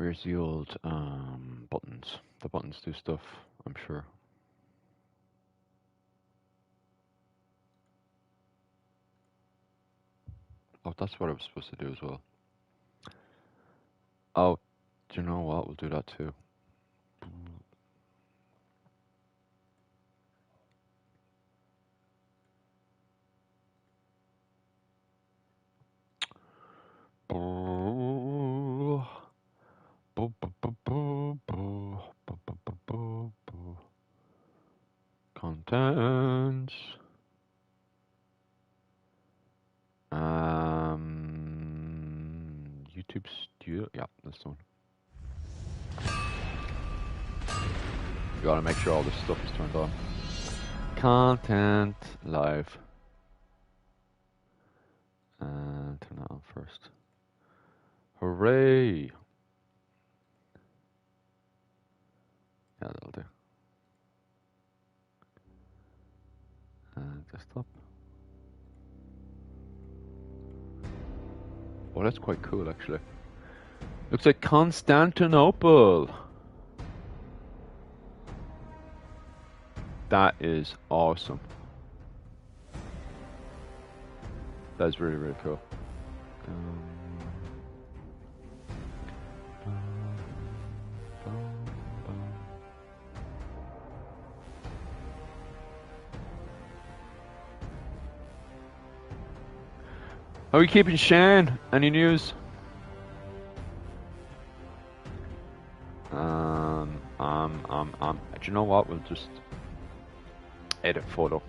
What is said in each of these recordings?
Where's the old buttons? The buttons do stuff, I'm sure. Oh, that's what I was supposed to do as well. Oh, do you know what? We'll do that too. Content. YouTube Studio. Yeah, that's the one. You gotta make sure all this stuff is turned on. Content live. And turn that on first. Hooray! Yeah, that'll do. And desktop. Oh, that's quite cool, actually. Looks like Constantinople. That is awesome. That is really, really cool. How are you keeping, Shane? Any news? Do you know what? We'll just edit photo.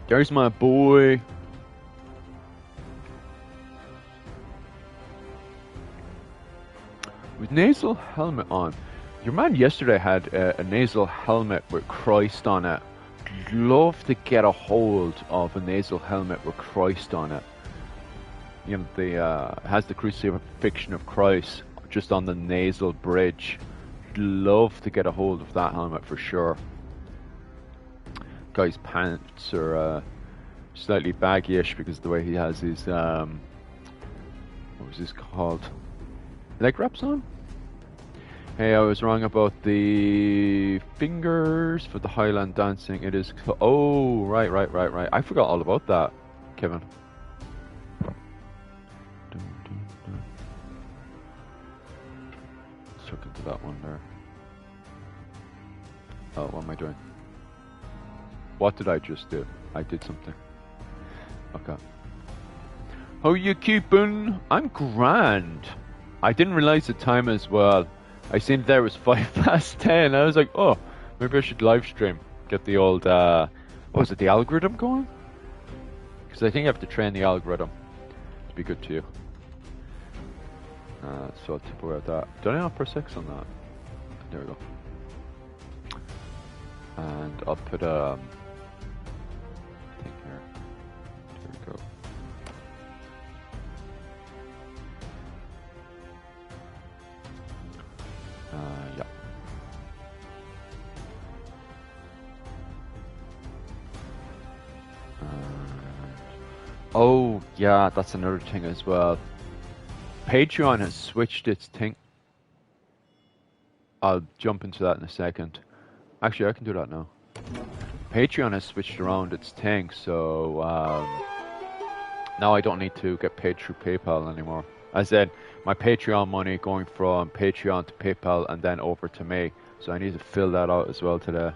There's my boy. With nasal helmet on. Your man yesterday had a nasal helmet with Christ on it. Love to get a hold of a nasal helmet with Christ on it. You know, the has the crucifixion of Christ just on the nasal bridge. Love to get a hold of that helmet for sure. Guy's pants are slightly baggy-ish because of the way he has his what was this called? Leg wraps on? Hey, I was wrong about the fingers for the Highland dancing. It is... Oh, right. I forgot all about that, Kevin. Let's look into that one there. Oh, what am I doing? What did I just do? I did something. Okay. How you keeping? I'm grand. I didn't realize the time as well. I seen there was 10:05. I was like, oh, maybe I should live stream. Get the old, what was it, the algorithm going? Because I think you have to train the algorithm to be good to you. So I'll tip away at that. Don't know, press X on that. There we go. And I'll put a thing here. There we go. Yeah. Oh, yeah, that's another thing as well. Patreon has switched its thing. I'll jump into that in a second. Actually, I can do that now. Patreon has switched around its thing, so now I don't need to get paid through PayPal anymore. As in, my Patreon money going from Patreon to PayPal and then over to me. So I need to fill that out as well today.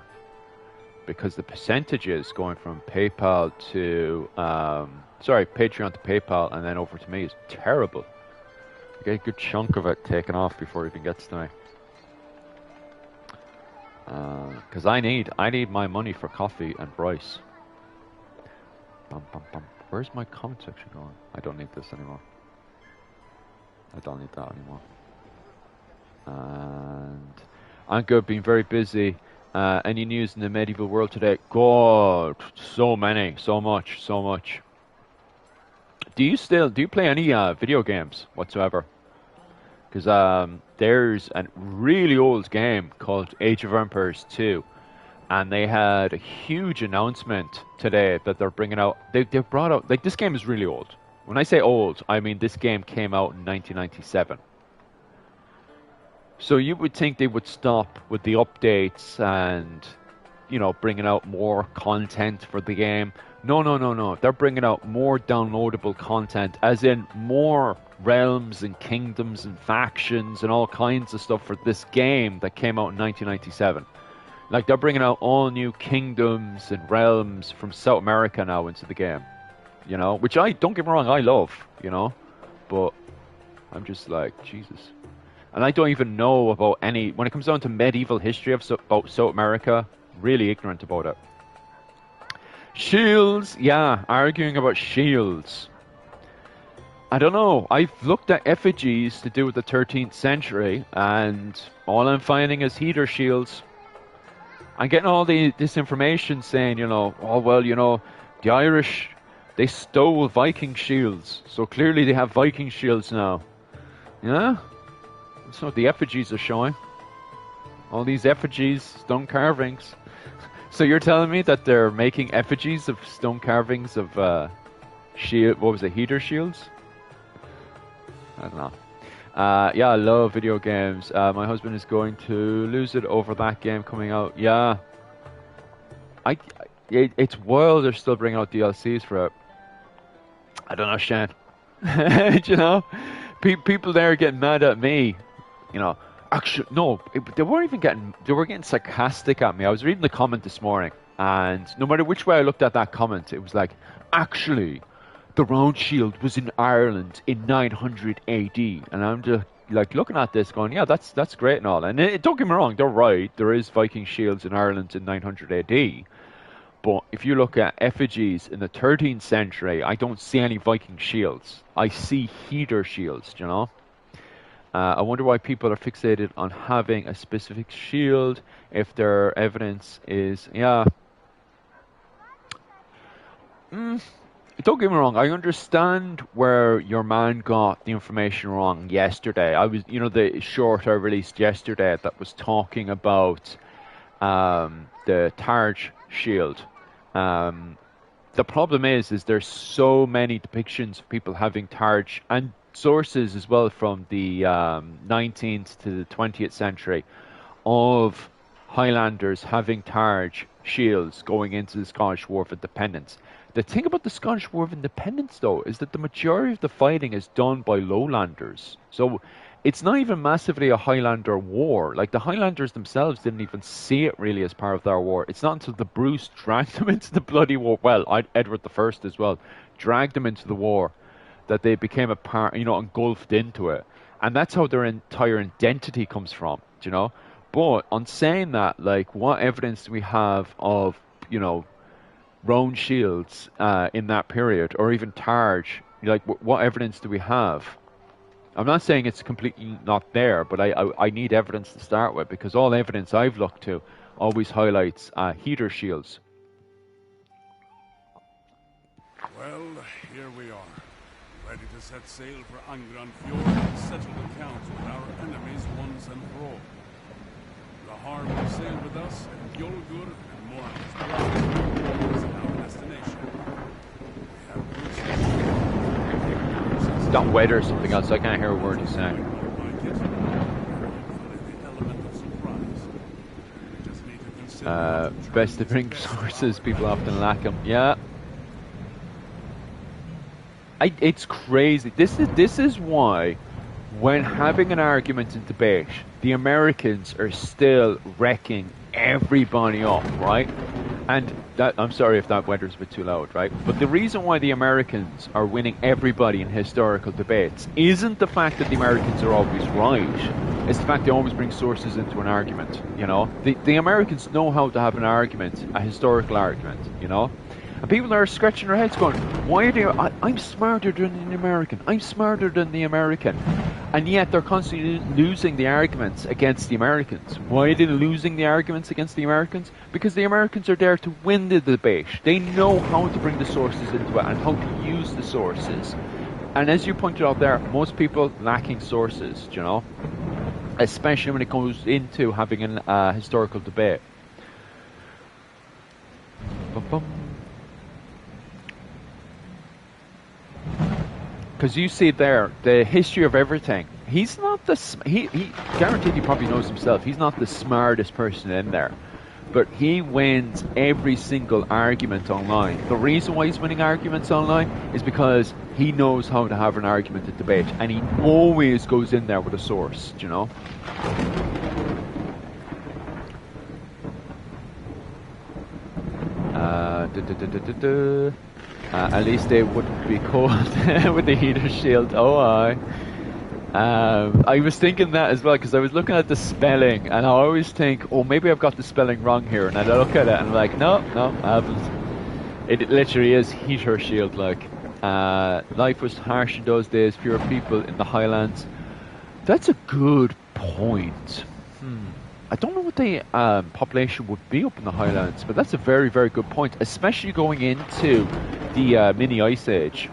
Because the percentages going from PayPal to, Patreon to PayPal and then over to me is terrible. I get a good chunk of it taken off before it even gets to me. Because I need my money for coffee and rice. Where's my comment section going? I don't need this anymore. I don't need that anymore. And I'm good, being very busy. Any news in the medieval world today? God, so many, so much. Do you play any video games whatsoever? Because there's a really old game called Age of Empires 2, and they had a huge announcement today that they're bringing out. They brought out, like, this game is really old. When I say old, I mean this game came out in 1997. So you would think they would stop with the updates and, you know, bringing out more content for the game. No, no, no, no. They're bringing out more downloadable content, as in more realms and kingdoms and factions and all kinds of stuff for this game that came out in 1997. Like, they're bringing out all new kingdoms and realms from South America now into the game, you know, which don't get me wrong, I love, you know, but I'm just like, Jesus. And I don't even know about any, when it comes down to medieval history about South America, really ignorant about it. Shields, yeah, arguing about shields. I don't know, I've looked at effigies to do with the 13th century, and all I'm finding is heater shields. I'm getting all this information saying, you know, oh, well, you know, the Irish, they stole Viking shields, so clearly they have Viking shields now. Yeah? That's what the effigies are showing. All these effigies, stone carvings. So you're telling me that they're making effigies of stone carvings of shield, what was it, heater shields? I don't know. Yeah, I love video games. My husband is going to lose it over that game coming out. Yeah. It's wild they're still bringing out DLCs for it. I don't know, Shane. You know? People there are getting mad at me. You know, actually, no, they weren't even getting, they were getting sarcastic at me. I was reading the comment this morning, and no matter which way I looked at that comment, it was like, actually, the round shield was in Ireland in 900 AD. And I'm just like looking at this going, yeah, that's great and all. And don't get me wrong, they're right. There is Viking shields in Ireland in 900 AD. But if you look at effigies in the 13th century, I don't see any Viking shields. I see heater shields, you know? I wonder why people are fixated on having a specific shield if their evidence is, yeah. Don't get me wrong, I understand where your man got the information wrong yesterday. I was, you know, the short I released yesterday that was talking about the Targe shield. The problem is there's so many depictions of people having Targe, and sources as well from the 19th to the 20th century of Highlanders having Targe shields going into the Scottish War of Independence. The thing about the Scottish War of Independence, though, is that the majority of the fighting is done by Lowlanders. So it's not even massively a Highlander war. Like, the Highlanders themselves didn't even see it really as part of their war. It's not until the Bruce dragged them into the bloody war, well, Edward I as well, dragged them into the war, that they became a part, you know, engulfed into it. And that's how their entire identity comes from, you know? But on saying that, like, what evidence do we have of, you know, round shields in that period, or even Targe? Like, what evidence do we have? I'm not saying it's completely not there, but I need evidence to start with, because all evidence I've looked to always highlights heater shields. Well, here we are, ready to set sail for Angran Fjord and settle accounts with our enemies once and for all. The Harm will sail with us, and Yolgur and Morn's is our destination. We have It's got weather or something else, so I can't hear a word he's saying. Best to bring sources, people often lack them. Yeah. It's crazy. This is why, when having an argument and debate, the Americans are still wrecking everybody up, right? And that, I'm sorry if that weather's a bit too loud, right? But the reason why the Americans are winning everybody in historical debates isn't the fact that the Americans are always right. It's the fact they always bring sources into an argument, you know? The Americans know how to have an argument, a historical argument, you know? And people are scratching their heads going, why are they, I'm smarter than the American, I'm smarter than the American. And yet they're constantly losing the arguments against the Americans. Why are they losing the arguments against the Americans? Because the Americans are there to win the debate. They know how to bring the sources into it and how to use the sources. And as you pointed out there, most people lacking sources, you know? Especially when it goes into having a historical debate. Because you see there, the history of everything. He's not the... He guaranteed he probably knows himself. He's not the smartest person in there. But he wins every single argument online. The reason why he's winning arguments online is because he knows how to have an argument at debate. And he always goes in there with a source, do you know? At least they wouldn't be cold with the heater shield. Oh, I was thinking that as well, because I was looking at the spelling, and I always think, oh, maybe I've got the spelling wrong here, and I look at it, and I'm like, no, I haven't. It literally is heater shield, like. Life was harsh in those days, fewer people in the Highlands. That's a good point. I don't know what the population would be up in the Highlands, but that's a very, very good point, especially going into the mini Ice Age.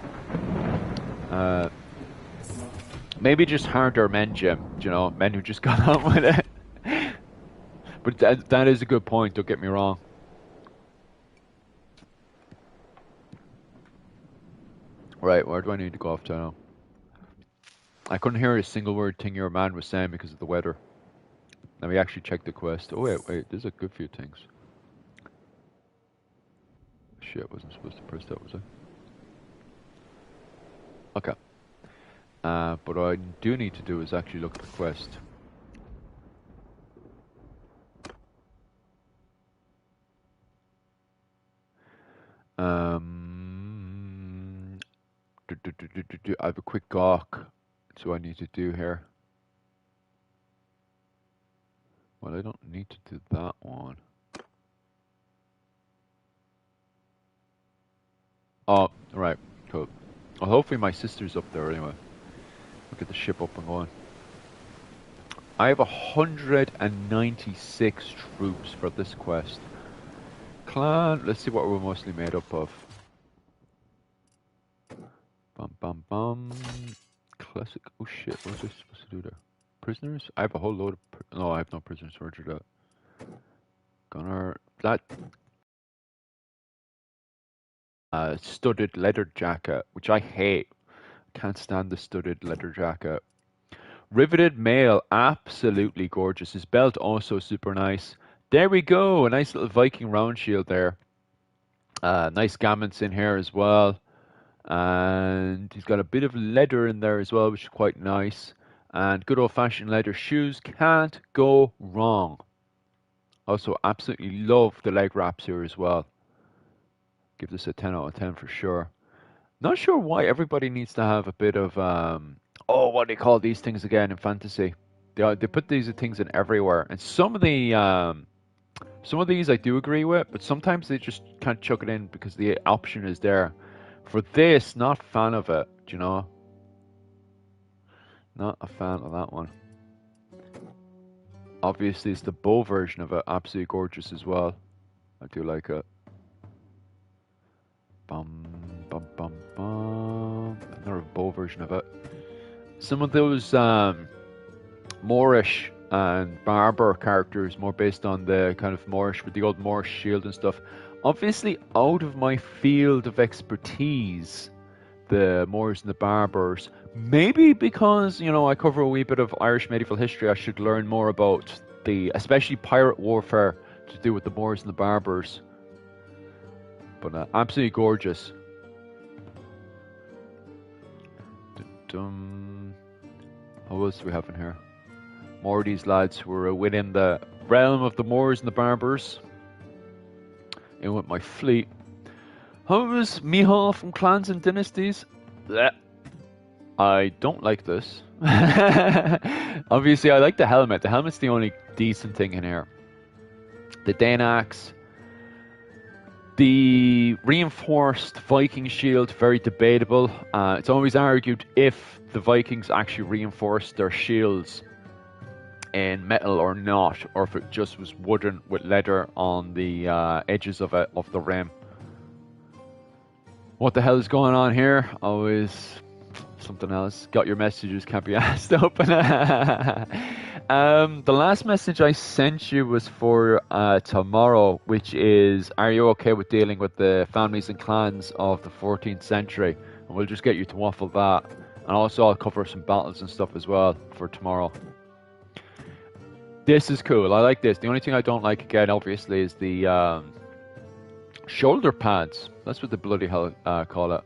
Maybe just harder men, Jim, you know, men who just got on with it. But that is a good point, don't get me wrong. Right, where do I need to go off to now? I couldn't hear a single word thing your man was saying because of the weather. Let me actually check the quest. Oh, wait, there's a good few things. Shit, wasn't supposed to press that, was I? Okay. But what I do need to do is actually look at the quest. I have a quick gawk. That's what I need to do here. Well, I don't need to do that one. Oh, right, cool. Well, hopefully my sister's up there anyway. We'll get the ship up and going. I have 196 troops for this quest. Clan, let's see what we're mostly made up of. Bum. Classic. Oh shit, what was I supposed to do there? Prisoners? I have a whole load of... No, I have no prisoners. Roger that. Gunner... That... studded leather jacket, which I hate. Can't stand the studded leather jacket. Riveted mail, absolutely gorgeous. His belt also super nice. There we go, a nice little Viking round shield there. Nice gammons in here as well. And he's got a bit of leather in there as well, which is quite nice. And good old-fashioned leather shoes, can't go wrong. Also, absolutely love the leg wraps here as well. Give this a 10 out of 10 for sure. Not sure why everybody needs to have a bit of, oh, what do they call these things again in fantasy? They put these things in everywhere. And some of these I do agree with, but sometimes they just can't chuck it in because the option is there. For this, not a fan of it, do you know? Not a fan of that one. Obviously, it's the bow version of it. Absolutely gorgeous as well. I do like it. Another bow version of it. Some of those Moorish and Barber characters, more based on the kind of Moorish, with the old Moorish shield and stuff. Obviously, out of my field of expertise, the Moors and the Barbers. Maybe because, you know, I cover a wee bit of Irish medieval history, I should learn more about the, especially pirate warfare, to do with the Moors and the Barbers. But absolutely gorgeous. What else do we have in here? More of these lads who are within the realm of the Moors and the Barbers. In with my fleet. How's Mihal from Clans and Dynasties? Blech. I don't like this. Obviously, I like the helmet. The helmet's the only decent thing in here. The Danax. The reinforced Viking shield, very debatable. It's always argued if the Vikings actually reinforced their shields in metal or not, or if it just was wooden with leather on the edges of it, of the rim. What the hell is going on here? Always something else. Got your messages, can't be asked open. The last message I sent you was for tomorrow, which is, are you okay with dealing with the families and clans of the 14th century? and we'll just get you to waffle that. And also I'll cover some battles and stuff as well for tomorrow. This is cool. I like this. The only thing I don't like, again, obviously, is the shoulder pads. That's what the bloody hell call it.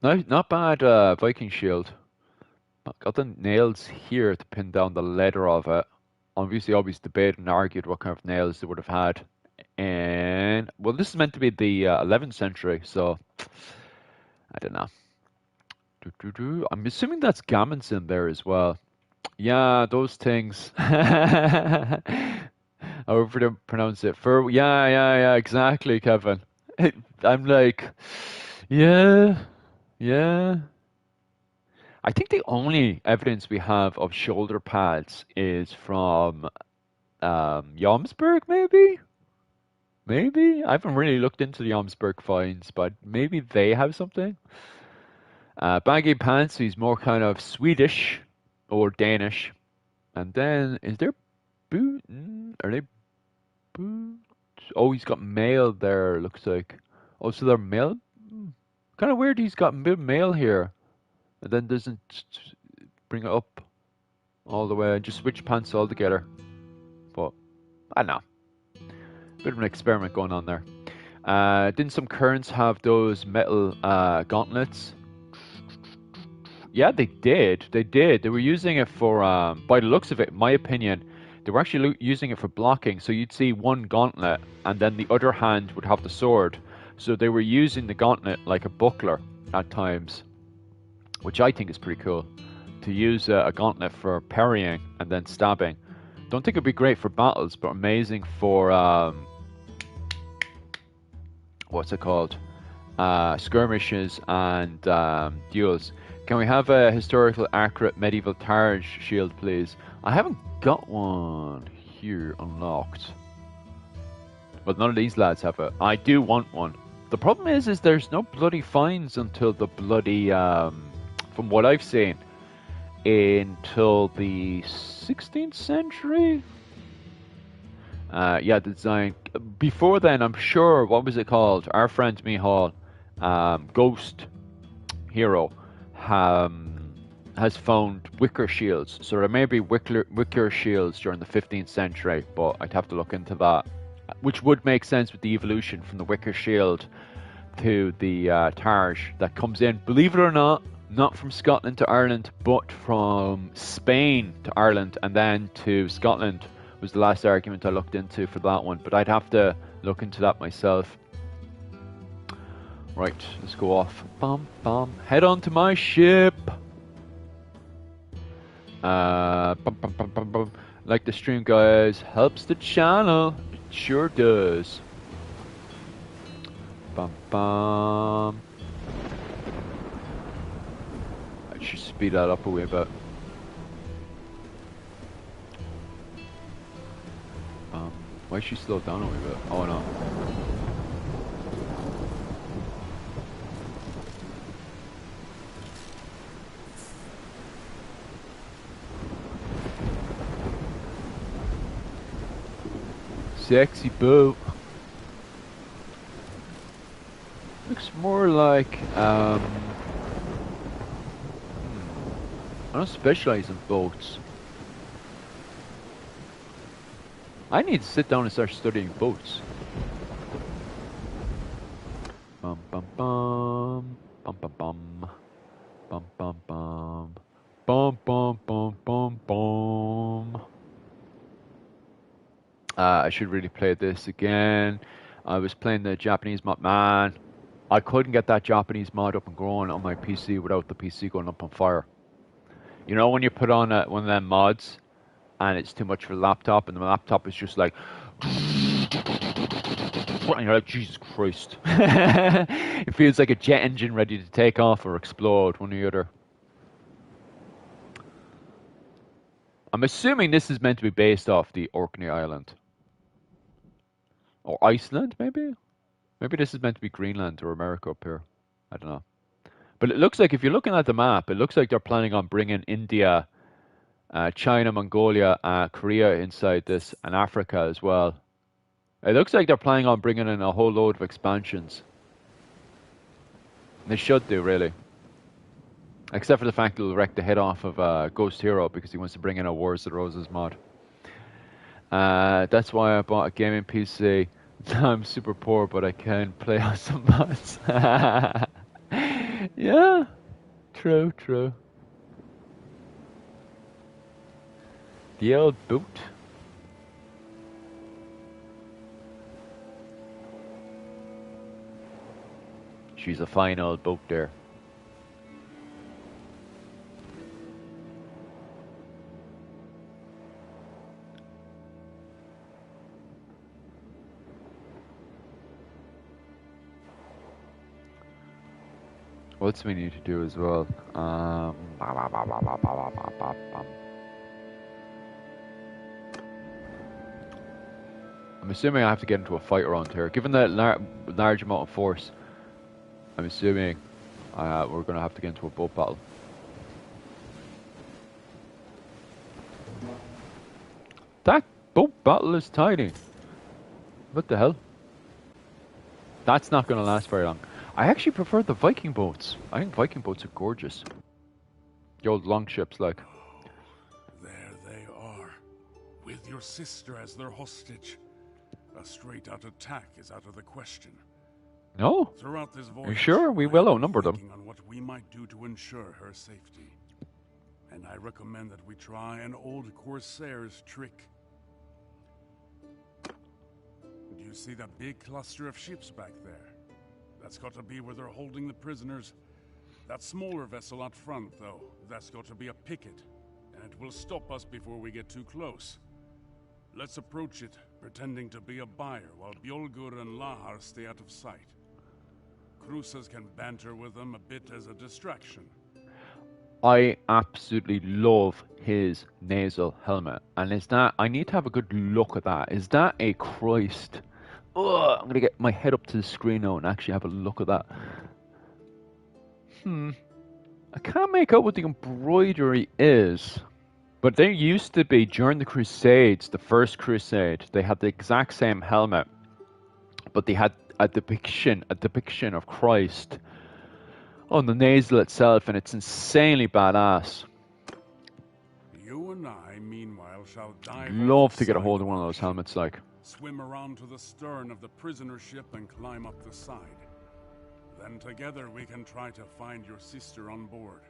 Not bad Viking shield. Got the nails here to pin down the leather of it. Obviously, always debated and argued what kind of nails they would have had. And, well, this is meant to be the 11th century, so I don't know. I'm assuming that's gammons in there as well. Yeah, those things. However to pronounce it. Yeah, exactly, Kevin. I'm like, yeah. I think the only evidence we have of shoulder pads is from Jomsburg, maybe? Maybe? I haven't really looked into the Jomsburg finds, but maybe they have something. Baggy pants, he's more kind of Swedish or Danish. And then, is there boot? Are they boots? Oh, he's got mail there, looks like. Oh, so they're mail? Kind of weird he's got mail here. And then doesn't bring it up all the way and just switch pants altogether. But, I don't know. Bit of an experiment going on there. Didn't some currents have those metal gauntlets? Yeah, they did. They did. They were using it for, by the looks of it, in my opinion, they were actually using it for blocking. So you'd see one gauntlet, and then the other hand would have the sword. So they were using the gauntlet like a buckler at times, which I think is pretty cool. To use a gauntlet for parrying and then stabbing. Don't think it'd be great for battles, but amazing for, what's it called? Skirmishes and duels. Can we have a historical accurate medieval Targe shield, please? I haven't got one here unlocked. But none of these lads have it. I do want one. The problem is there's no bloody finds until the bloody, from what I've seen, until the 16th century? Yeah, the design. Before then, I'm sure, what was it called? Our friend Mihal, Ghost Hero, has found wicker shields. So there may be wicker shields during the 15th century, but I'd have to look into that. Which would make sense with the evolution from the wicker shield to the Targe that comes in, believe it or not from Scotland to Ireland, but from Spain to Ireland and then to Scotland was the last argument I looked into for that one. But I'd have to look into that myself. Right, let's go off. Head on to my ship. Like the stream, guys. Helps the channel. It sure does. I should speed that up a wee bit. Why should she slow down a wee bit? Oh no. Sexy boat. Looks more like I don't specialize in boats. I need to sit down and start studying boats. Bum bum bum bum bum bum bum bum bum bum bum bum bum bum. I should really play this again. I was playing the Japanese mod. Man, I couldn't get that Japanese mod up and going on my PC without the PC going up on fire. You know when you put on one of them mods and it's too much for the laptop and the laptop is just like... And you're like, Jesus Christ. It feels like a jet engine ready to take off or explode, one or the other. I'm assuming this is meant to be based off the Orkney Island. Or Iceland, maybe? Maybe this is meant to be Greenland or America up here. I don't know. But it looks like, if you're looking at the map, it looks like they're planning on bringing India, China, Mongolia, Korea inside this, and Africa as well. It looks like they're planning on bringing in a whole load of expansions. They should do, really. Except for the fact that it'll wreck the head off of Ghost Hero because he wants to bring in a Wars of the Roses mod. That's why I bought a gaming PC. Now I'm super poor, but I can play on some mods. Yeah, true, true. The old boot. She's a fine old boat there. What's we need to do as well? I'm assuming I have to get into a fight around here. Given the large amount of force, I'm assuming we're going to have to get into a boat battle. That boat battle is tiny. What the hell? That's not going to last very long. I actually prefer the Viking boats. I think Viking boats are gorgeous. The old long ships, like. There they are, with your sister as their hostage. A straight-out attack is out of the question. No? Throughout this voyage, Are you sure? We will outnumber them. On what we might do to ensure her safety. And I recommend that we try an old Corsair's trick. Do you see that big cluster of ships back there? That's got to be where they're holding the prisoners. That smaller vessel out front, though, that's got to be a picket. And it will stop us before we get too close. Let's approach it, pretending to be a buyer, while Bjolgur and Lahar stay out of sight. Cruces can banter with them a bit as a distraction. I absolutely love his nasal helmet. And is that... I need to have a good look at that. Is that a Christ... Ugh, I'm going to get my head up to the screen now and actually have a look at that. I can't make out what the embroidery is. But there used to be, during the Crusades, the first Crusade, they had the exact same helmet. But they had a depiction of Christ on the nasal itself, and it's insanely badass. You and I, meanwhile, shall dive. Love to get a hold of one of those helmets, like. Swim around to the stern of the prisoner ship and climb up the side. Then together we can try to find your sister on board.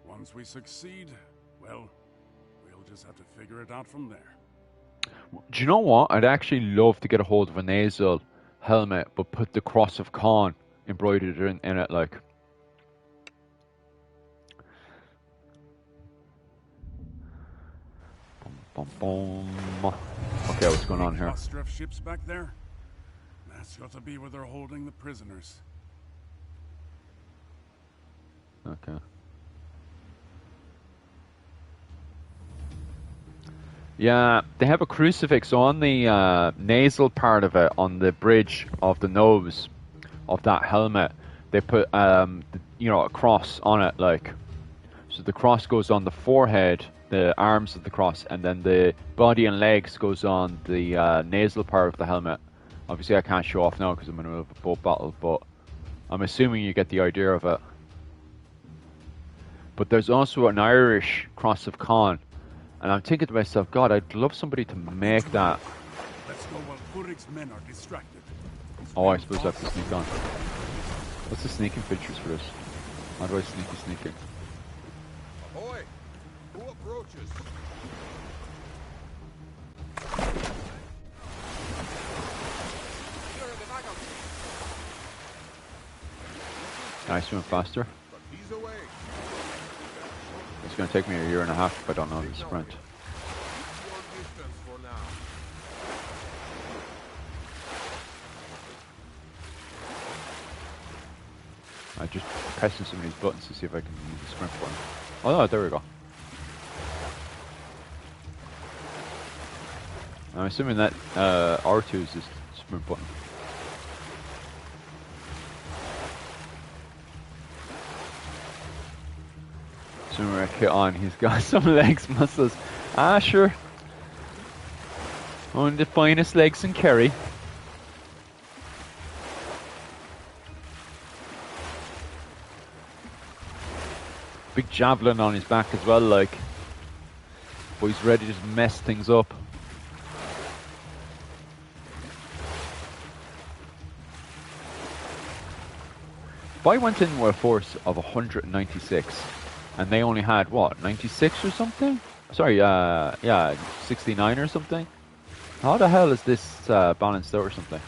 Once we succeed, well, we'll just have to figure it out from there. Do you know what? I'd actually love to get a hold of a nasal helmet, but put the Cross of Khan embroidered in it, like. Boom, boom, boom. Okay, what's going on here? Cluster of ships back there? That's got to be where they're holding the prisoners. Okay. Yeah, they have a crucifix on the nasal part of it, on the bridge of the nose of that helmet. They put, a cross on it, like. So the cross goes on the forehead, the arms of the cross, and then the body and legs goes on the nasal part of the helmet. Obviously, I can't show off now because I'm in the middle of a boat battle, but I'm assuming you get the idea of it. But there's also an Irish Cross of Khan, and I'm thinking to myself, God, I'd love somebody to make that. Let's go while Kurik's men are distracted. Oh, I suppose I have to sneak on. What's the sneaking features for this? How do I sneaking? Ahoy! Who approaches? Can I swim faster? He's away. It's going to take me a year and a half if I don't know how to sprint. Keep your distance for now. I just pressing some of these buttons to see if I can use the sprint button. Oh no, there we go. I'm assuming that R2 is the sprint button. Assuming I hit on, he's got some legs muscles. Ah, sure. One of the finest legs in Kerry. Big javelin on his back as well, like. But he's ready to just mess things up. If I went in with a force of 196, and they only had, what, 96 or something? Sorry, yeah, 69 or something? How the hell is this balanced out or something?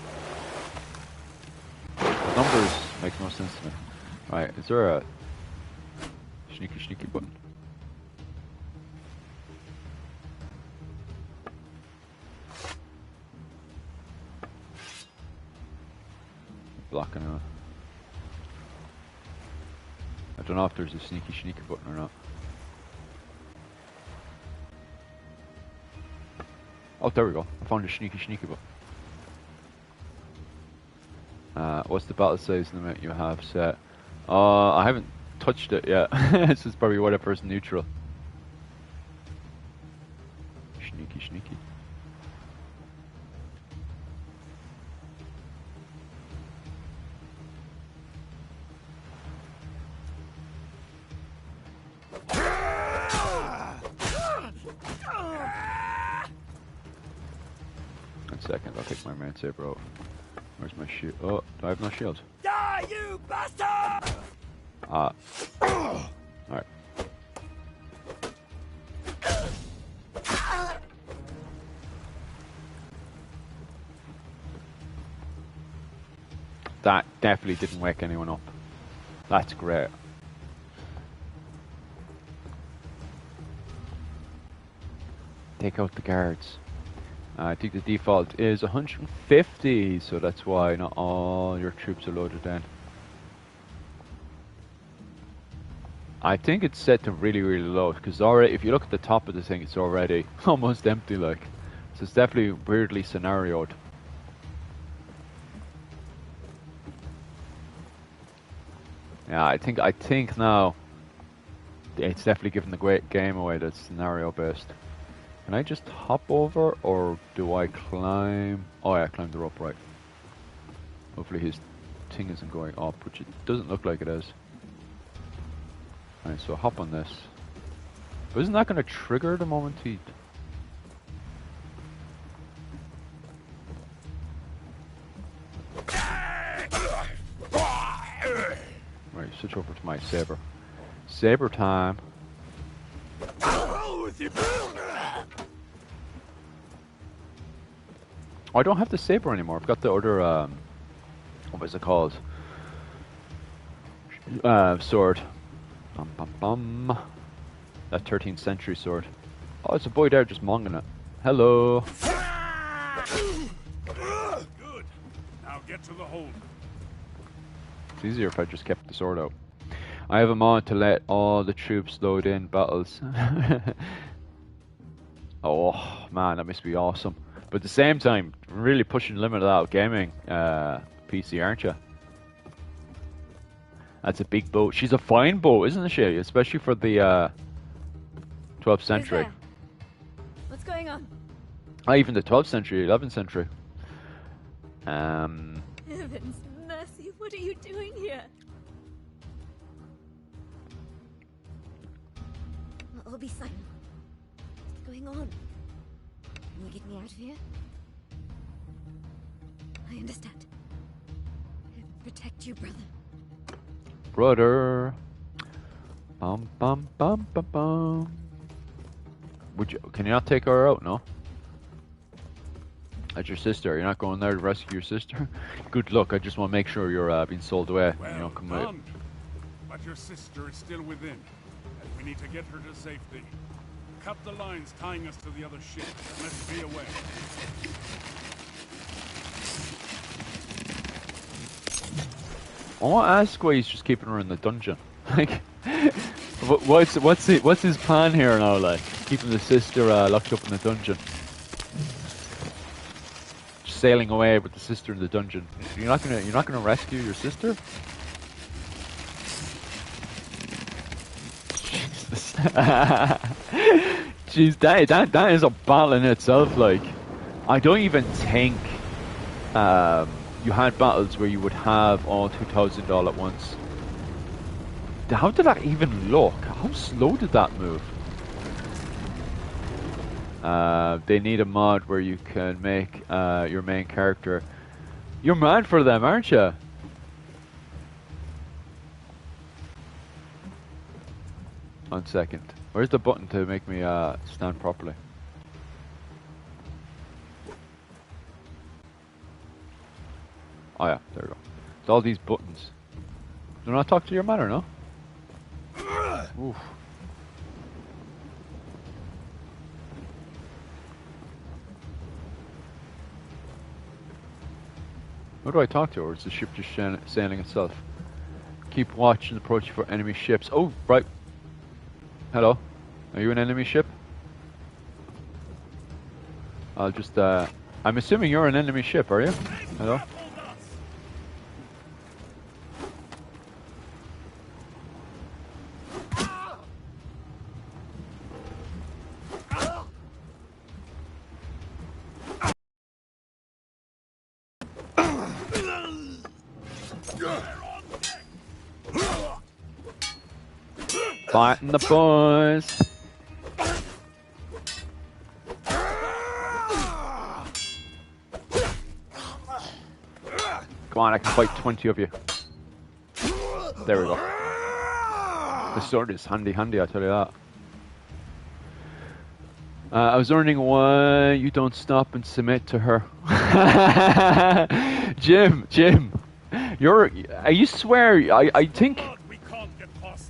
The numbers make no sense to me. Right, is there a sneaky button? Blocking out. I don't know if there's a sneaky button or not. Oh, there we go. I found a sneaky button. What's the battle size limit you have set? I haven't touched it yet. This is probably whatever's neutral. Sneaky. Second, I'll take my main saber out. Where's my shield? Oh, do I have no shield? Die, you bastard! Alright. That definitely didn't wake anyone up. That's great. Take out the guards. I think the default is 150, so that's why not all your troops are loaded in. I think it's set to really low, because already, if you look at the top of the thing, it's already almost empty, like. So it's definitely weirdly scenarioed. Yeah, I think now it's definitely giving the great game away that's scenario based. Can I just hop over, or do I climb? Oh yeah, climb the rope, right. Hopefully his thing isn't going up, which it doesn't look like it is. Alright, so hop on this. But isn't that going to trigger the moment he... Right, switch over to my saber. Saber time. Oh, I don't have the saber anymore. I've got the other, what was it called? Sword. That 13th century sword. Oh, it's a boy there just monging it. Hello. Good. Now get to the hold. It's easier if I just kept the sword out. I have a mod to let all the troops load in battles. Oh man, that must be awesome. But at the same time, really pushing the limit of that gaming PC, aren't you? That's a big boat. She's a fine boat, isn't she? Especially for the 12th century. What's going on? Even the 12th century, 11th century. Heavens mercy, what are you doing here? I'll be silent. What's going on? Can you get me out of here? I understand. Protect you, brother. Brother. Bum bum bum bum bum. Would you? Can you not take her out? No. That's your sister. You're not going there to rescue your sister. Good luck. I just want to make sure you're being sold away. Well you know, come done. out. But your sister is still within, and we need to get her to safety. Cut the lines tying us to the other ship, and let's be away. I want to ask why he's just keeping her in the dungeon. Like, what's his plan here now? Like, keeping the sister locked up in the dungeon, just sailing away with the sister in the dungeon. You're not gonna rescue your sister? Jesus. Jeez, that is a battle in itself. Like, I don't even think you had battles where you would have all 2,000 all at once. How did that even look? How slow did that move? They need a mod where you can make your main character. You're mad for them, aren't you? One second. Where's the button to make me stand properly? Oh yeah, there we go. It's all these buttons. Do not talk to your man or no? Oof. Who do I talk to, or is the ship just sailing itself? Keep watch and approach for enemy ships. Oh, right. Hello. Are you an enemy ship? I'll just, I'm assuming you're an enemy ship, are you? Hello? Fighting the boys. Come on, I can fight 20 of you. There we go. The sword is handy, I tell you that. I was wondering why you don't stop and submit to her. Jim, I swear, I think,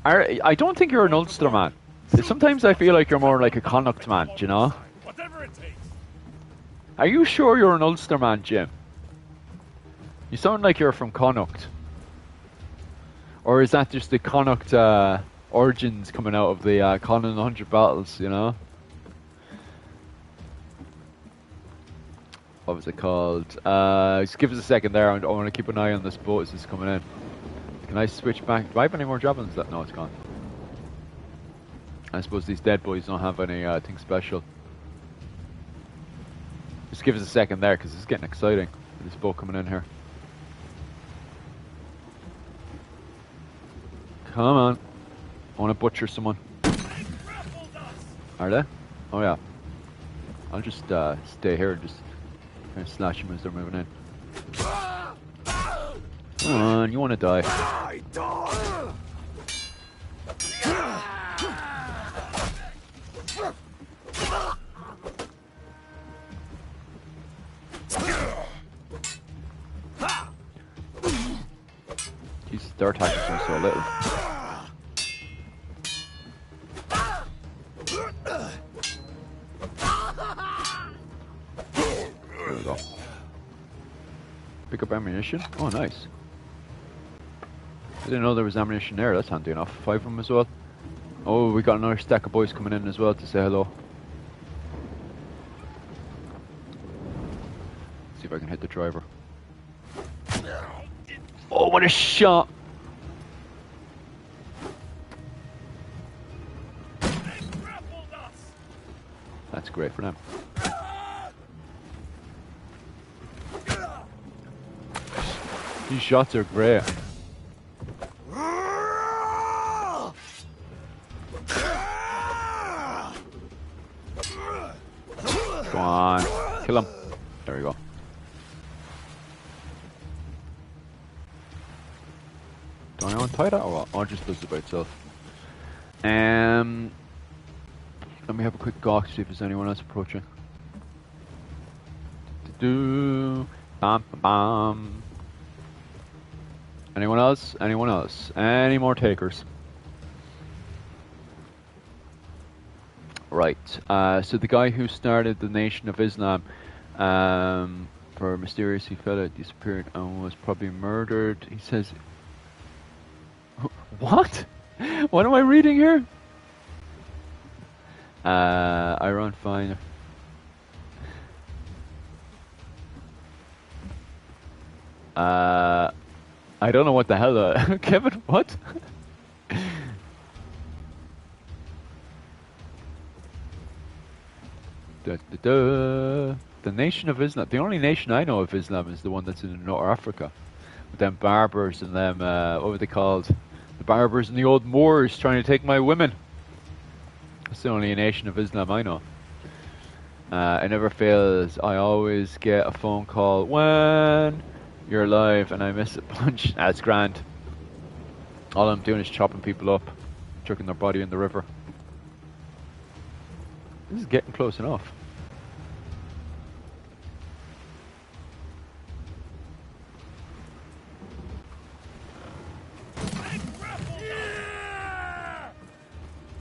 I don't think you're an Ulster man. Sometimes I feel like you're more like a Connacht man, do you know? Whatever it takes. Are you sure you're an Ulster man, Jim? You sound like you're from Connacht. Or is that just the Connacht origins coming out of the Conan 100 battles, you know? What was it called? Just give us a second there. I want to keep an eye on this boat as it's coming in. Can I switch back? Do I have any more javelins? No, it's gone. I suppose these dead boys don't have anything special. Just give us a second there, because it's getting exciting. This boat coming in here. Come on. I want to butcher someone. Are they? Oh yeah. I'll just stay here and just kind of slash them as they're moving in. Come on, you want to die. Jesus, their attack is doing so little. There we go. Pick up ammunition. Oh, nice. I didn't know there was ammunition there. That's handy enough. 5 of them as well. Oh, we got another stack of boys coming in as well to say hello. See if I can hit the driver. Oh, what a shot! That's great for them. These shots are great. Go on, kill him. There we go. Do I untie that or what? Oh, it just does it by itself. Let me have a quick gawk to see if there's anyone else approaching. Bam, bam, bam. Anyone else? Anyone else? Any more takers? Right. So the guy who started the Nation of Islam, for mysteriously fell out, disappeared, and was probably murdered. He says, "What? What am I reading here?" I run fine. I don't know what the hell, Kevin, what? The Nation of Islam, the only nation I know of Islam is the one that's in North Africa. With them Barbers and them, what were they called? The Barbers and the old Moors trying to take my women. That's the only nation of Islam I know. It never fails. I always get a phone call when you're alive and I miss a punch. That's grand. All I'm doing is chopping people up, chucking their body in the river. This is getting close enough.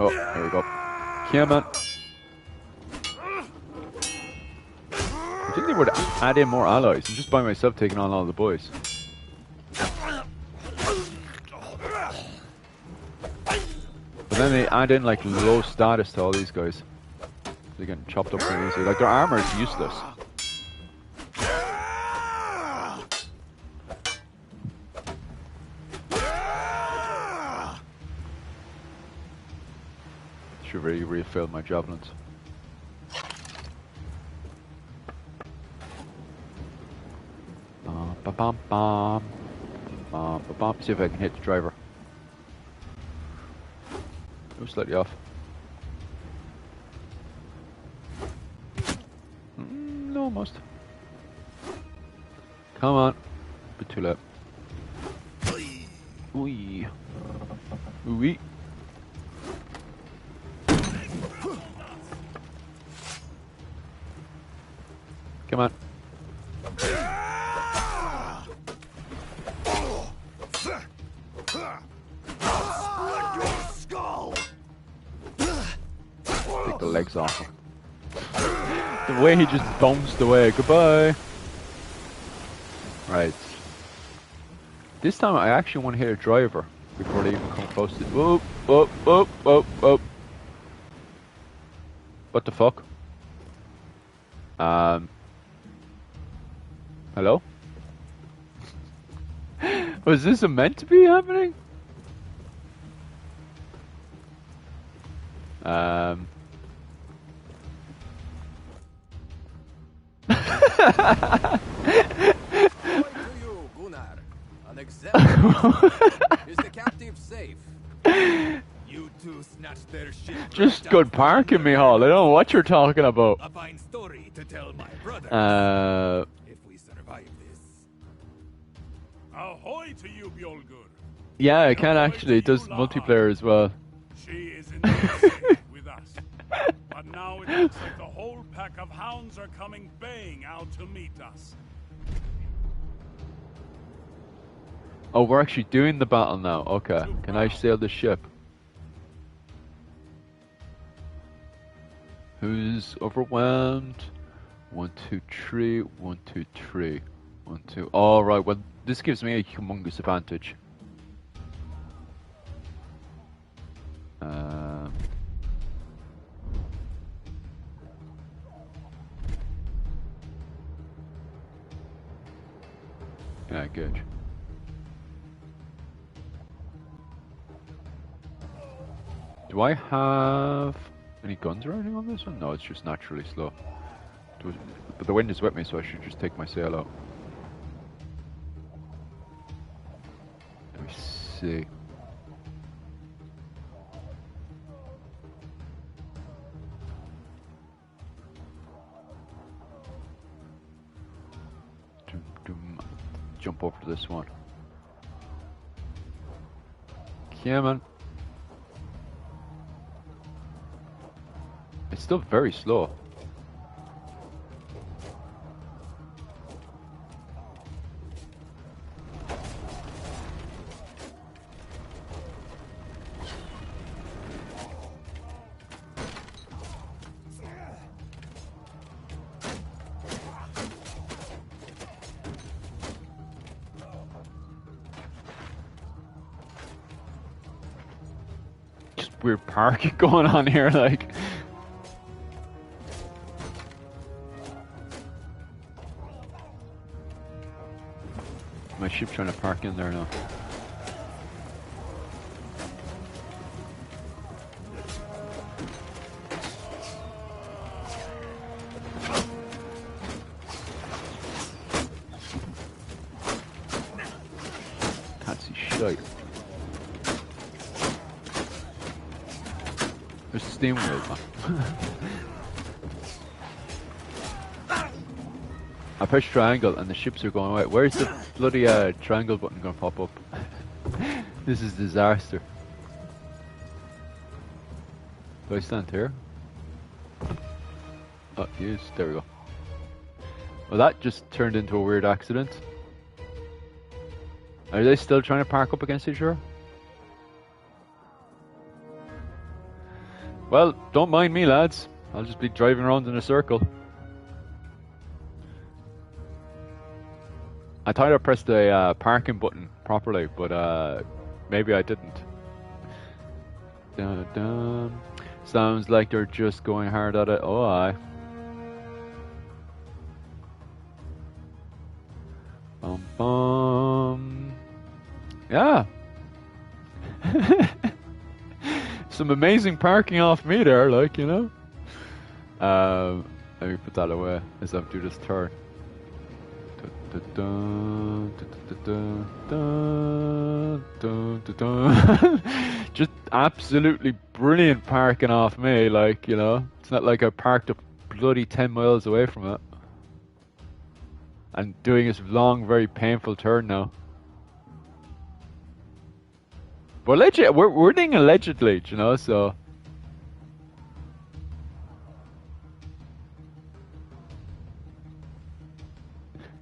Oh, there we go. Yeah, man. I think they would add in more allies. I'm just by myself taking on all the boys. But then they add in like low status to all these guys. They're getting chopped up pretty easy. Like their armor is useless. Should really refill my javelins. See if I can hit the driver. Oh, slightly off. No, almost. Come on. Bit too late. Wee. Wee. Come on. Take the legs off him. The way he just bounced away. Goodbye. Right. This time I actually want to hit a driver before they even come close to. Whoop, whoop, whoop, whoop, whoop. What the fuck? Hello? Was this meant to be happening? Is the captive safe? You two snatched their ship. Just good parking me, Hall. I don't know what you're talking about. A fine story to tell my brother. If we survive this. Ahoy to you, Bjolgur. Yeah, I can actually. It does multiplayer as well. She is indeed safe with us. But now it looks like the whole pack of hounds are coming baying out to meet us. Oh, we're actually doing the battle now. Okay. Can I sail the ship? Who's overwhelmed? 1, 2, 3. 1, 2, 3. 1, 2. All right. Well, this gives me a humongous advantage. Yeah, good. Do I have any guns or anything on this one? No, it's just naturally slow. But the wind is with me, so I should just take my sail out. Let me see. Jump over to this one. Yeah, man. It's still very slow. Just weird parking going on here, like. My ship trying to park in there now. Can't see shite. There's a steam wheel, man. I push triangle and the ships are going away. Where's the bloody triangle button going to pop up? This is disaster. Do I stand here? Oh, yes, there we go. Well, that just turned into a weird accident. Are they still trying to park up against each other? Well, don't mind me, lads. I'll just be driving around in a circle. I thought I pressed the parking button properly, but maybe I didn't. Dun, dun. Sounds like they're just going hard at it. Oh, aye. Bum bum. Yeah. Some amazing parking off me there, like, you know. Let me put that away as I do this turn. Just absolutely brilliant parking off me, like, you know. It's not like I parked a bloody 10 miles away from it. And doing this long, very painful turn now. But we're doing allegedly, you know, so.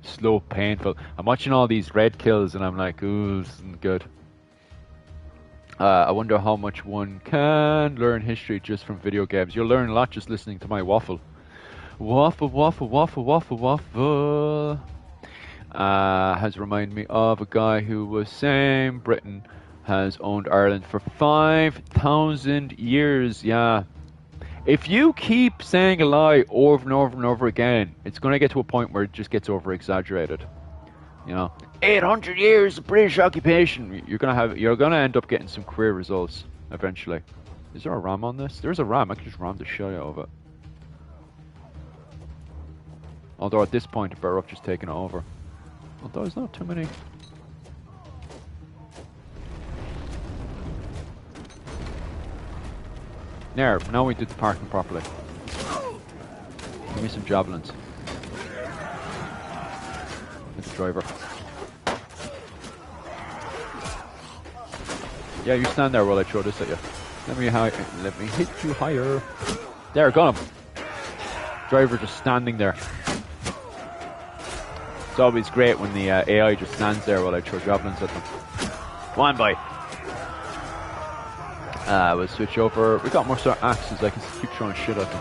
Slow, painful. I'm watching all these red kills and I'm like, ooh, this isn't good. I wonder how much one can learn history just from video games. You'll learn a lot just listening to my waffle. Waffle, waffle, waffle, waffle, waffle. Has reminded me of a guy who was saying Britain has owned Ireland for 5,000 years. Yeah. If you keep saying a lie over and over and over again, it's going to get to a point where it just gets over-exaggerated. You know, 800 years of British occupation. You're going to end up getting some queer results eventually. Is there a ram on this? There's a ram. I can just ram the shit out of it. Although at this point, I'm better off just taking it over. Although there's not too many. There, now we did the parking properly. Give me some javelins. With the driver. Yeah, you stand there while I throw this at you. Let me hit you higher. There, got him. Driver just standing there. It's always great when the AI just stands there while I throw javelins at them. Come on, boy. We'll switch over. We got more sort of axes. I can keep throwing shit at them.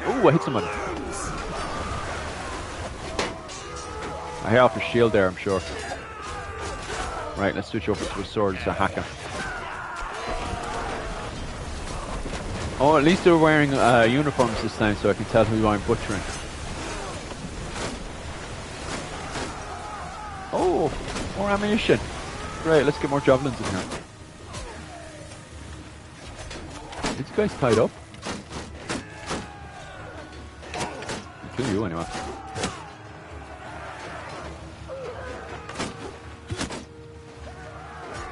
Ooh, I hit someone. I hit off his shield there, I'm sure. Right, let's switch over to a sword to hack him. Oh, at least they're wearing uniforms this time so I can tell who I'm butchering. Oh, more ammunition. Great, let's get more javelins in here. This guy's tied up. I'll kill you anyway.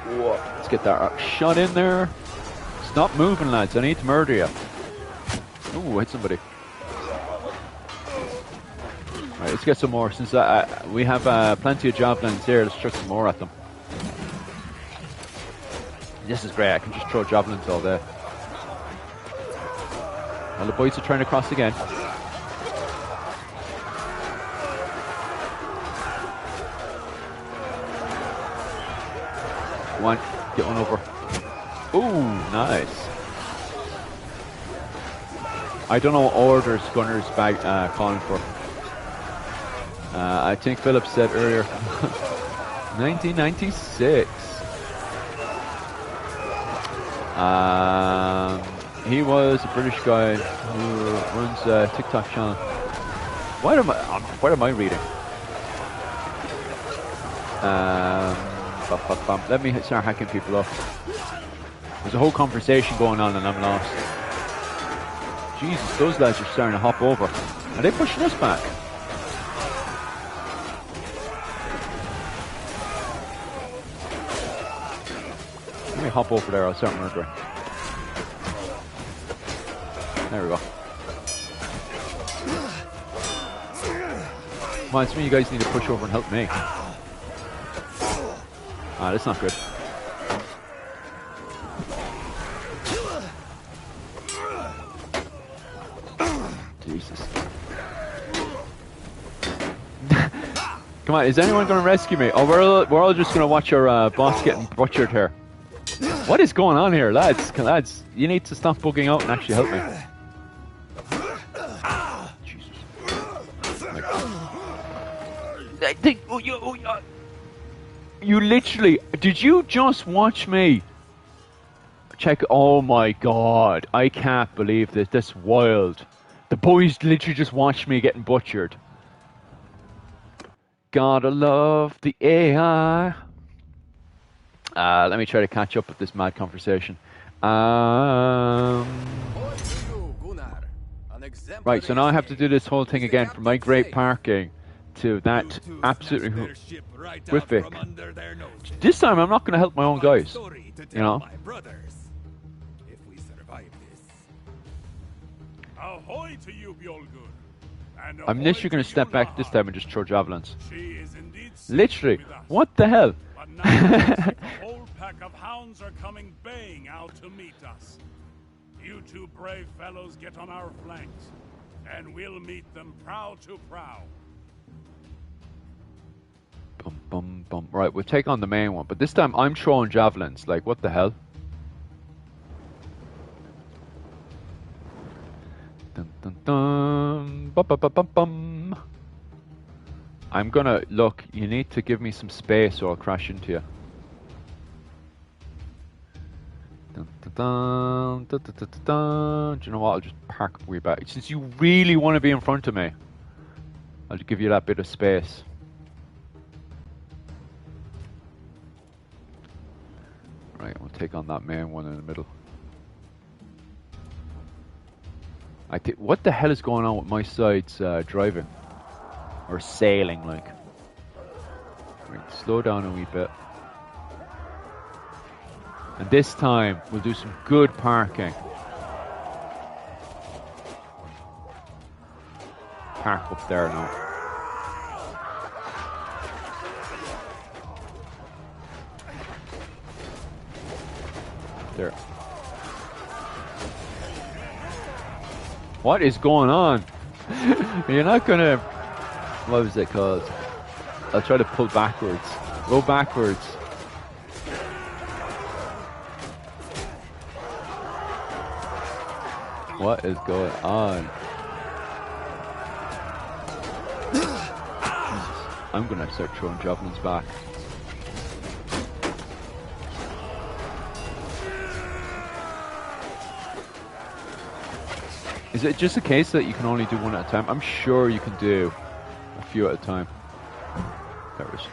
Whoa, let's get that shot in there. Stop moving, lads. I need to murder you. Ooh, I hit somebody. Right, let's get some more. Since we have plenty of javelins here, let's chuck some more at them. This is great. I can just throw javelins all day. Well, the boys are trying to cross again. Come on, get one over. Ooh, nice. I don't know what orders Gunner's calling for. I think Philip said earlier. 1996. He was a British guy who runs a TikTok channel. What am I reading? Let me start hacking people up. There's a whole conversation going on and I'm lost. Jesus, those lads are starting to hop over. Are they pushing us back? Come hop over there. I'll start murdering. There we go. Come on, it's me. You guys need to push over and help me. Ah, that's not good. Jesus. Come on, is anyone going to rescue me? Oh, we're all just going to watch our boss getting butchered here. What is going on here, lads? Lads, you need to stop bugging out and actually help me. Jesus. You literally... Did you just watch me? Check... Oh my god. I can't believe this. That's wild. The boys literally just watched me getting butchered. Gotta love the AI. Let me try to catch up with this mad conversation. Right, so now I have to do this whole thing again from my great parking to that absolutely horrific. This time I'm not going to help my own guys. You know? Ahoy to you, Bjolgur. I'm literally going to step back this time and just throw javelins. Literally. What the hell? But now a whole pack of hounds are coming baying out to meet us. You two brave fellows get on our flanks, and we'll meet them prow to prow. Bum, bum, bum. Right, we'll take on the main one, but this time I'm throwing javelins. Like, what the hell? Dun, dun, dun. Bum, bum, bum, bum, bum. I'm gonna... Look, you need to give me some space or I'll crash into you. Dun, dun, dun, dun, dun, dun, dun, dun. Do you know what? I'll just park way back. Since you really want to be in front of me, I'll give you that bit of space. Right, we'll take on that main one in the middle. What the hell is going on with my side's driving? Or sailing, like. Right, slow down a wee bit. And this time, we'll do some good parking. Park up there now. There. What is going on? You're not gonna... What was it called? I'll try to pull backwards. Go backwards. What is going on? I'm gonna start throwing javelins back. Is it just a case that you can only do one at a time? I'm sure you can do a few at a time. There it is.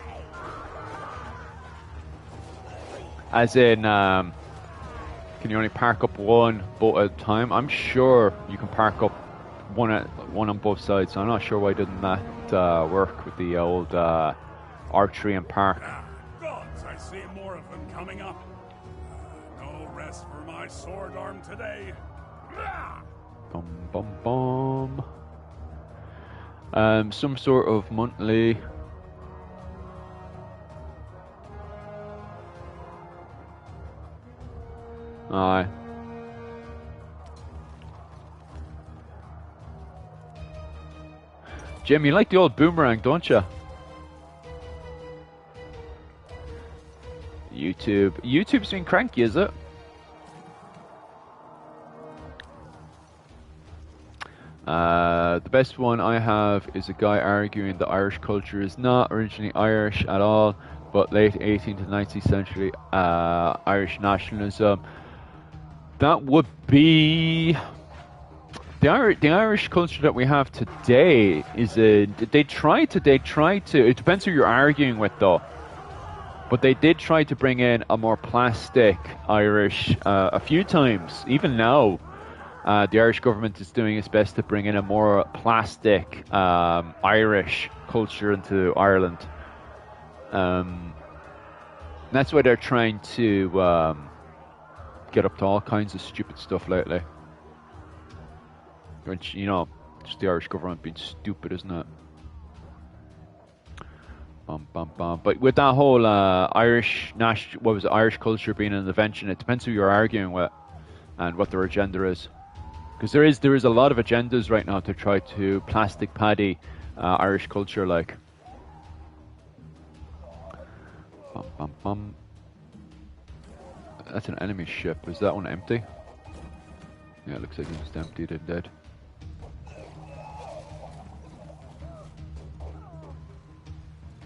As in, can you only park up one boat at a time? I'm sure you can park up one on both sides. So I'm not sure why didn't that work with the old archery and park. Gods, I see more of them coming up. No rest for my sword arm today. Bum bum bum. Some sort of monthly. Aye. Jim, you like the old boomerang, don't you? YouTube's been cranky, is it? The best one I have is a guy arguing that Irish culture is not originally Irish at all, but late 18th to 19th century Irish nationalism. That would be the Irish culture that we have today. They try to. It depends who you're arguing with, though. But they did try to bring in a more plastic Irish a few times. Even now, the Irish government is doing its best to bring in a more plastic Irish culture into Ireland. That's why they're trying to get up to all kinds of stupid stuff lately. Which, you know, just the Irish government being stupid, isn't it? But with that whole Irish Irish culture being an invention, it depends who you're arguing with and what their agenda is. Because there is a lot of agendas right now to try to plastic paddy Irish culture, like. That's an enemy ship. Is that one empty? Yeah, it looks like it's empty and dead.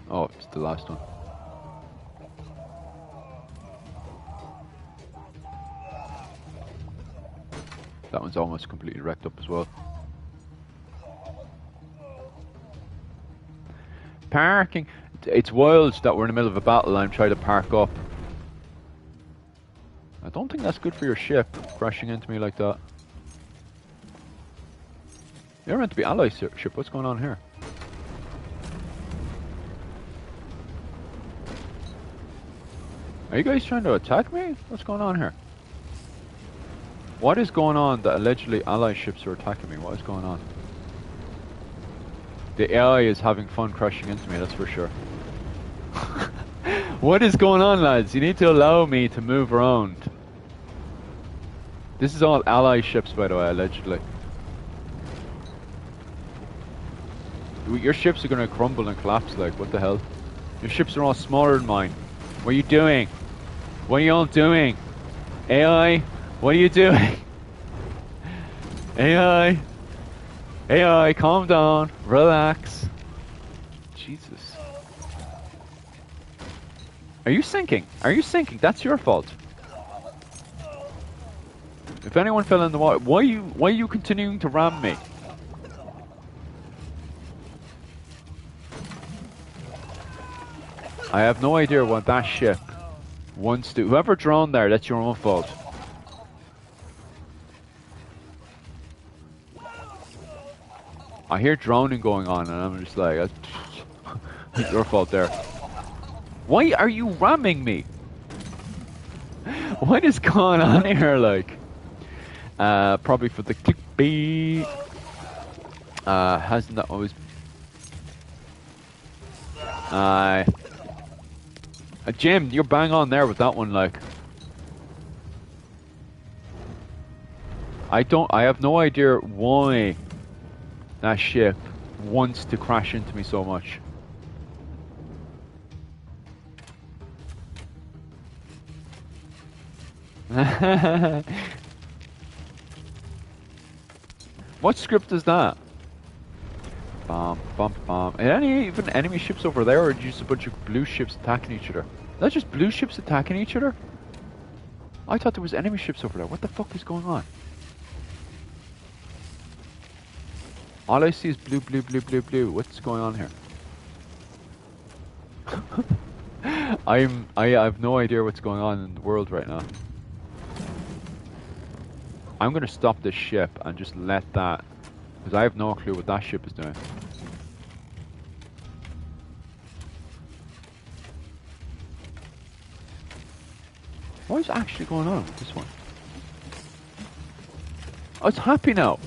Oh, it's the last one. That one's almost completely wrecked up as well. Parking. It's wild that we're in the middle of a battle and I'm trying to park up. I don't think that's good for your ship, crashing into me like that. You're meant to be ally ship. What's going on here? Are you guys trying to attack me? What's going on here? What is going on that allegedly ally ships are attacking me? What is going on? The AI is having fun crashing into me, that's for sure. What is going on, lads? You need to allow me to move around. This is all ally ships, by the way, allegedly. Your ships are going to crumble and collapse, like, what the hell? Your ships are all smaller than mine. What are you doing? What are you all doing? AI, what are you doing? AI, AI, calm down, relax. Jesus. Are you sinking? Are you sinking? That's your fault. If anyone fell in the water, why are you continuing to ram me? I have no idea what that ship wants to. Whoever drowned there, that's your own fault. I hear drowning going on, and I'm just like, it's your fault there. Why are you ramming me? What is going on here, like? Probably for the clickbait. Hasn't that always... Jim, you're bang on there with that one, like. I have no idea why that ship wants to crash into me so much. What script is that? Bum, bum, bum. Are any even enemy ships over there, or just a bunch of blue ships attacking each other? Is that just blue ships attacking each other? I thought there was enemy ships over there. What the fuck is going on? All I see is blue, blue, blue, blue, blue. What's going on here? I have no idea what's going on in the world right now. I'm gonna stop this ship and just let that, because I have no clue what that ship is doing. What is actually going on with this one? Oh, it's happy now.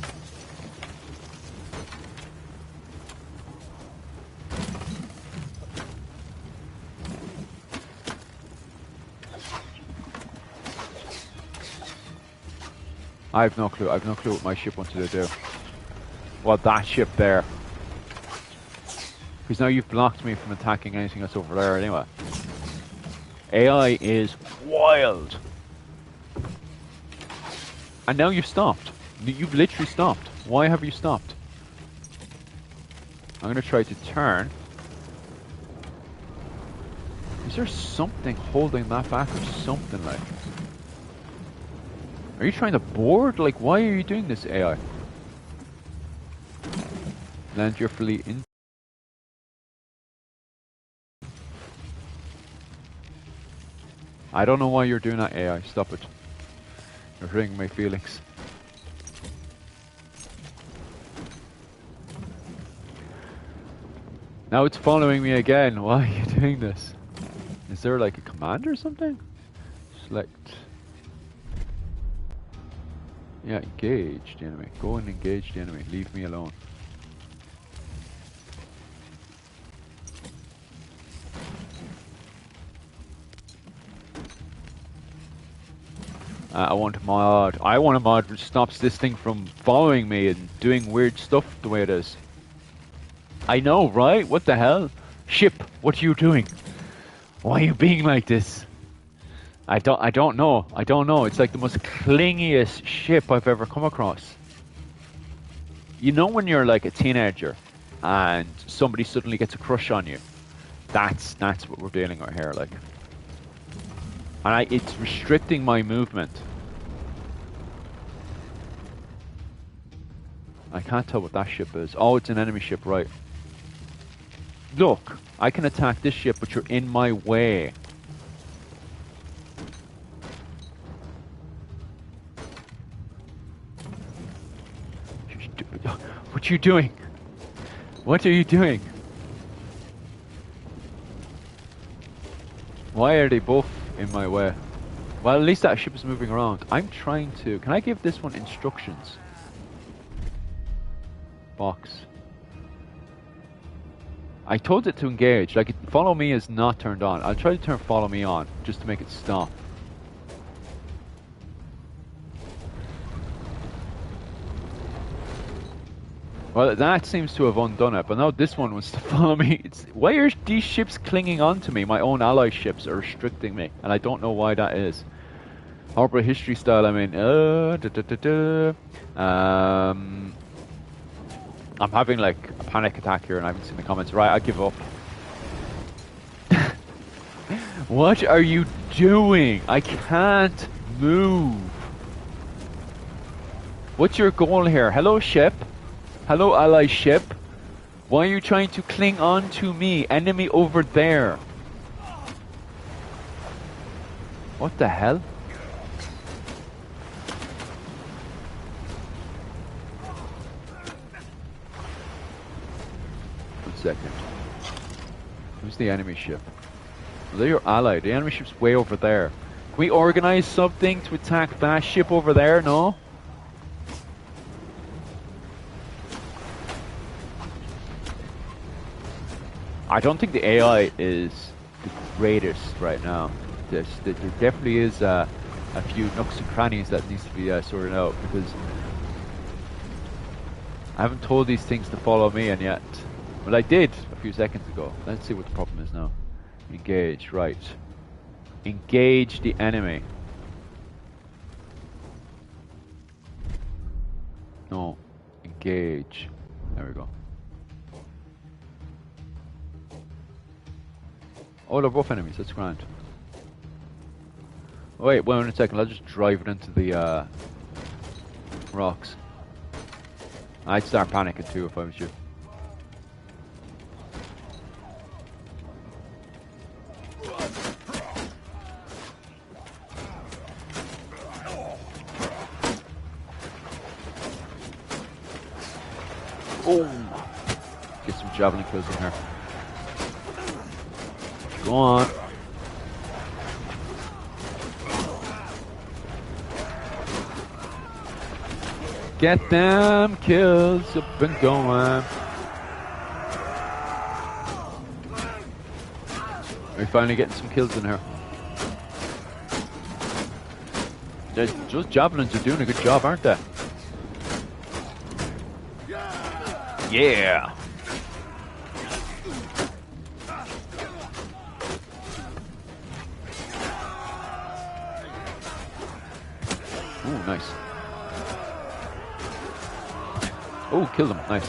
I have no clue. I have no clue what my ship wants to do. Well, that ship there. Because now you've blocked me from attacking anything that's over there anyway. AI is wild. And now you've stopped. You've literally stopped. Why have you stopped? I'm going to try to turn. Is there something holding that back or something like? Are you trying to board? Like, why are you doing this, AI? Land your fleet in. I don't know why you're doing that, AI. Stop it. You're hurting my feelings. Now it's following me again. Why are you doing this? Is there like a command or something? Select. Yeah, engage the enemy. Go and engage the enemy. Leave me alone. I want a mod. I want a mod which stops this thing from following me and doing weird stuff the way it is. I know, right? What the hell? Ship, what are you doing? Why are you being like this? I don't know. I don't know. It's like the most clingiest ship I've ever come across. You know when you're like a teenager and somebody suddenly gets a crush on you? That's what we're dealing with here, like. And it's restricting my movement. I can't tell what that ship is. Oh, it's an enemy ship, right. Look, I can attack this ship, but you're in my way. What are you doing? What are you doing? Why are they both in my way? Well, at least that ship is moving around. I'm trying to... Can I give this one instructions? Box. I told it to engage. Like, follow me is not turned on. I'll try to turn follow me on, just to make it stop. Well, that seems to have undone it, but now this one wants to follow me. Why are these ships clinging on to me? My own ally ships are restricting me, and I don't know why that is. Harbor history style, I mean, I'm having like a panic attack here and I haven't seen the comments. Right, I give up. What are you doing? I can't move. What's your goal here? Hello, ship. Hello, ally ship. Why are you trying to cling on to me? Enemy over there. What the hell? One second. Who's the enemy ship? Well, they're your ally. The enemy ship's way over there. Can we organize something to attack that ship over there? No? I don't think the AI is the greatest right now. There definitely is a few nooks and crannies that needs to be sorted out, because I haven't told these things to follow me in yet. Well, I did a few seconds ago. Let's see what the problem is now. Engage, right. Engage the enemy. No, engage. There we go. Oh, they're both enemies, that's grand. Oh, wait, a second, I'll just drive it into the rocks. I'd start panicking too if I was you. Oh! Get some javelin kills in here. Go on. Get them kills up and going. We're finally getting some kills in here. Those javelins are doing a good job, aren't they? Yeah. Ooh, nice. Oh, killed him. Nice.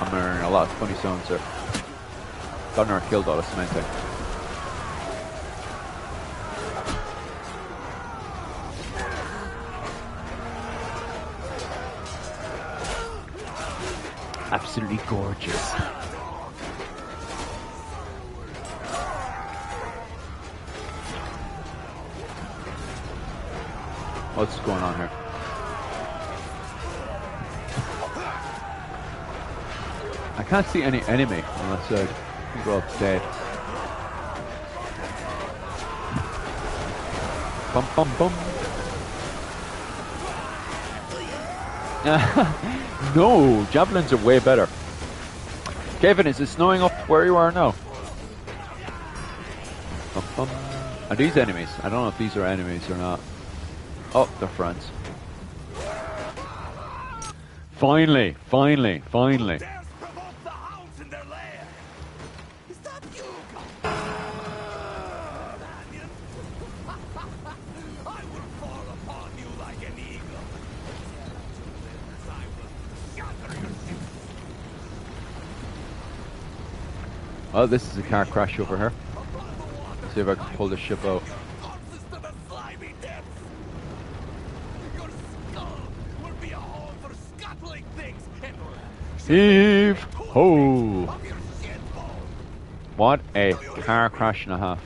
I'm hearing a lot of funny sounds there. Gunner killed all, that's the main thing. Absolutely gorgeous. What's going on here? I can't see any enemy on that side. I think we're all dead. bum bum bum. No, javelins are way better. Kevin, is it snowing up where you are now? Bum, bum. Are these enemies? I don't know if these are enemies or not. Oh, they're friends. Finally, finally, finally. Dares provoke the hounds in their lair. Is that you, companion? I will fall upon you like an eagle. I will shatter your ships. Oh, this is a car crash over here. Let's see if I can pull this ship out. Corpses to the slimy depths. Your skull will be a home for scuttling things and Heave ho! of your shitball. What a car crash and a half.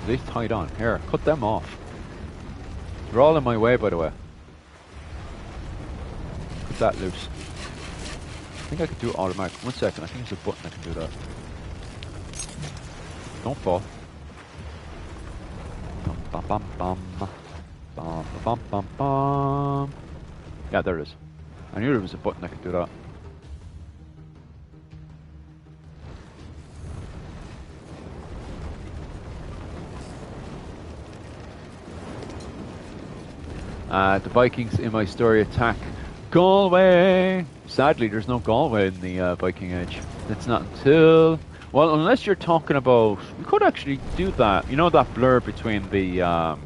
These tied on. Here, cut them off. They're all in my way, by the way. Cut that loose. I think I could do it automatic. 1 second, I think there's a button I can do that. Don't fall. Bum bum bum bum. Bum bum bum bum. Yeah, there it is. I knew there was a button that could do that. The Vikings in my story attack Galway. Sadly, there's no Galway in the Viking Age. It's not until... Well, unless you're talking about... We could actually do that. You know that blur between the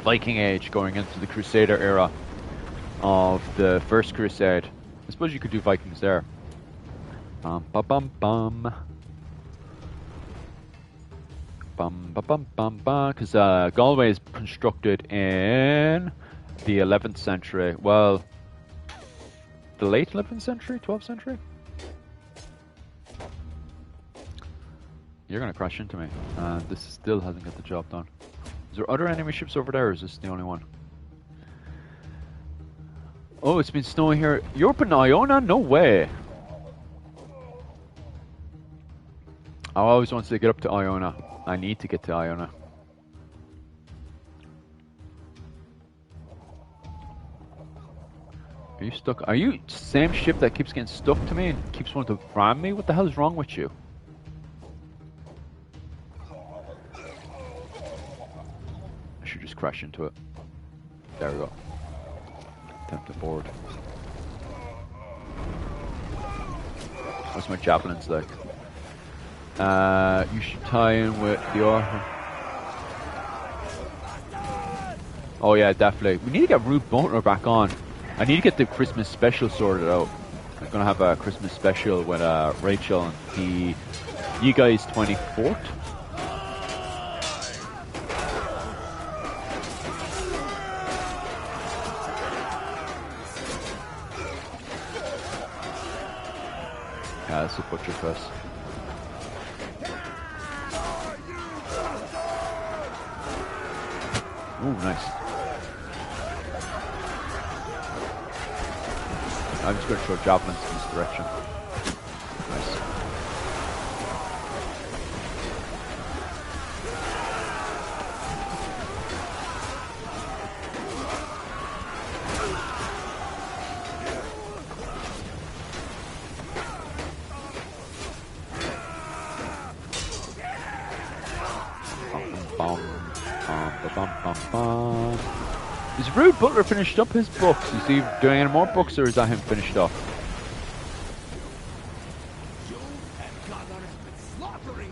Viking Age going into the Crusader era of the First Crusade. I suppose you could do Vikings there. Bum bum bum bum. Bum bum bum bum bum. Because Galway is constructed in the 11th century. Well, the late 11th century? 12th century? You're gonna crash into me. This still hasn't got the job done. Is there other enemy ships over there, or is this the only one? Oh, it's been snowing here. You're up in Iona? No way. I always wanted to get up to Iona. I need to get to Iona. Are you stuck? Are you same ship that keeps getting stuck to me and keeps wanting to ram me? What the hell is wrong with you? I should just crash into it. There we go. Attempt to board. What's my javelins like? You should tie in with the order. Oh yeah, definitely. We need to get Rude Butler back on. I need to get the Christmas special sorted out. I'm gonna have a Christmas special with Rachel and the you guys 24th. Yeah, that's a butcher fest. Ooh, nice. I'm just going to throw javelins in this direction. Nice. Is Rude Butler finished up his books? Is he doing any more books, or is that him finished up?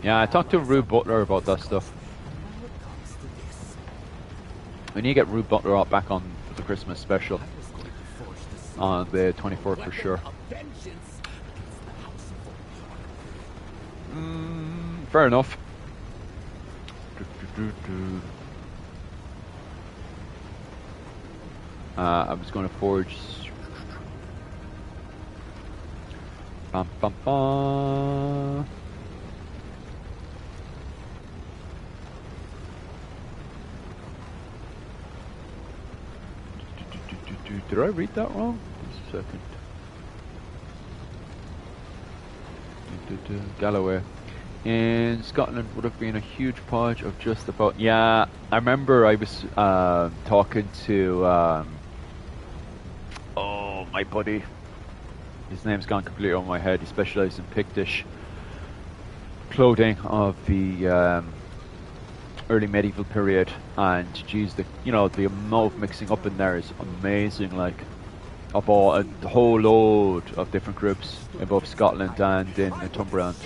Yeah, I talked to Rude Butler about that stuff. We need to get Rude Butler back on the Christmas special on the 24th for sure. Fair enough. I was going to forge. Bum, bum, bum. Did I read that wrong? Just a second. Galloway. In Scotland would have been a huge project of just about... Yeah, I remember I was talking to... oh, my buddy. His name's gone completely over my head. He specializes in Pictish clothing of the early medieval period, and geez, the amount of mixing up in there is amazing. Like, I bought a whole load of different groups in both Scotland and in Northumberland.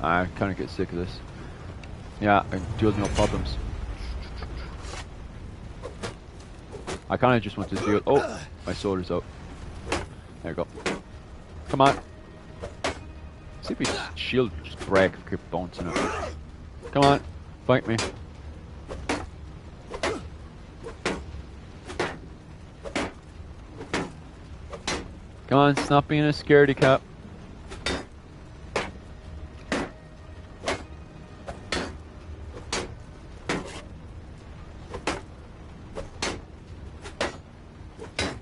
I kind of get sick of this. Yeah, I deal with no problems. I kind of just want to deal. Oh, my sword is out. There you go. Come on. See if his shield just break if I keep bouncing it. Come on, fight me. Come on, stop being a scaredy cat.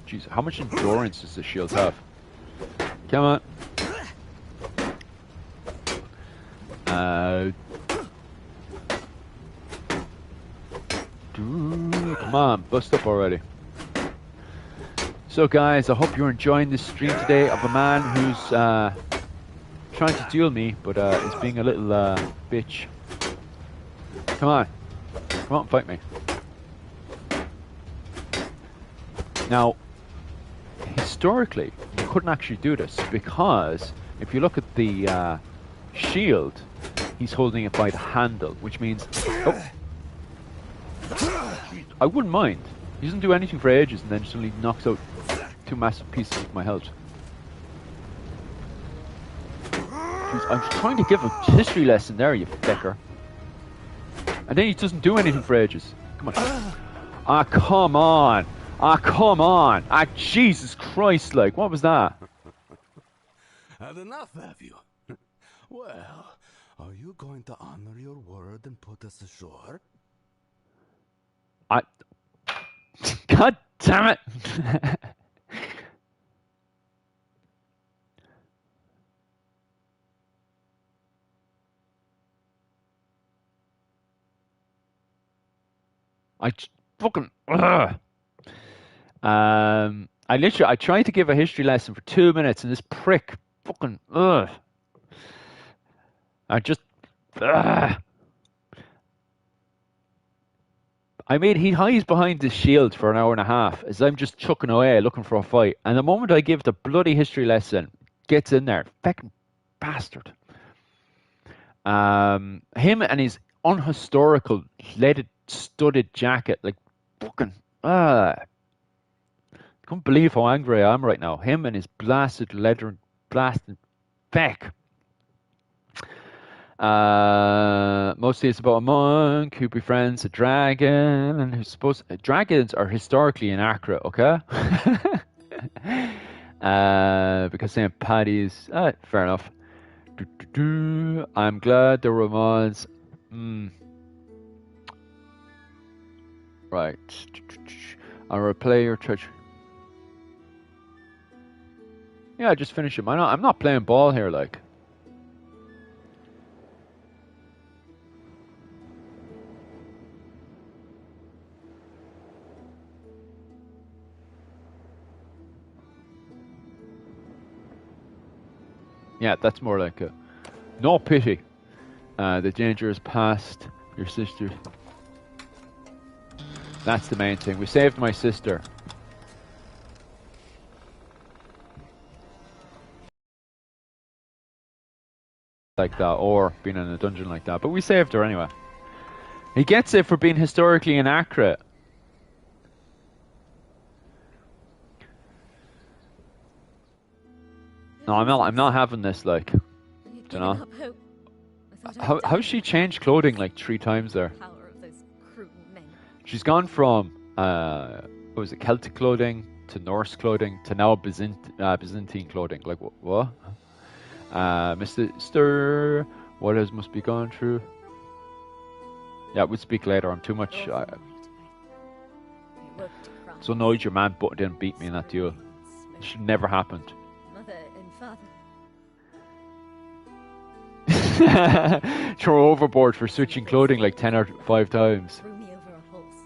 Jeez, how much endurance does the shield have? Come on. Come on, bust up already. So guys, I hope you're enjoying this stream today of a man who's trying to duel me, but is being a little bitch. Come on. Come on, fight me. Now, historically, you couldn't actually do this because if you look at the shield, he's holding it by the handle, which means... Oh. I wouldn't mind. He doesn't do anything for ages and then suddenly knocks out 2 massive pieces of my health. Jeez, I'm trying to give a history lesson there, you fecker. And then he doesn't do anything for ages. Come on. Ah, come on. Ah, come on. Ah, Jesus Christ, like, what was that? Had enough, have you? Well, are you going to honor your word and put us ashore? God damn it! I tried to give a history lesson for 2 minutes and this prick fucking I mean, he hides behind this shield for an hour and a half as I'm just chucking away looking for a fight. And the moment I give the bloody history lesson, gets in there. Fucking bastard. Him and his unhistorical leaded studded jacket, like fucking I can't believe how angry I am right now. Him and his blasted leather blasted feck. Mostly it's about a monk who befriends a dragon and who's supposed dragons are historically inaccurate, okay? Because St. Paddy's fair enough. I'm glad the Romans right. I'll replay your church. Yeah, just finish him. I'm not playing ball here, like. Yeah, that's more like a no pity. The danger is past. Your sister. That's the main thing. We saved my sister. Like that, or being in a dungeon like that. But we saved her anyway. He gets it for being historically inaccurate. No, I'm not having this, like, you know. How's she changed clothing like 3 times there? She's gone from, was it Celtic clothing to Norse clothing to now Byzantine clothing. Like what? Mr. What else must be gone through? Yeah, we'll speak later. I'm too much. So annoyed your man didn't beat me in that duel. It should never happened. Mother and father. Throw overboard for switching clothing like 10 or 5 times. Threw me over a horse.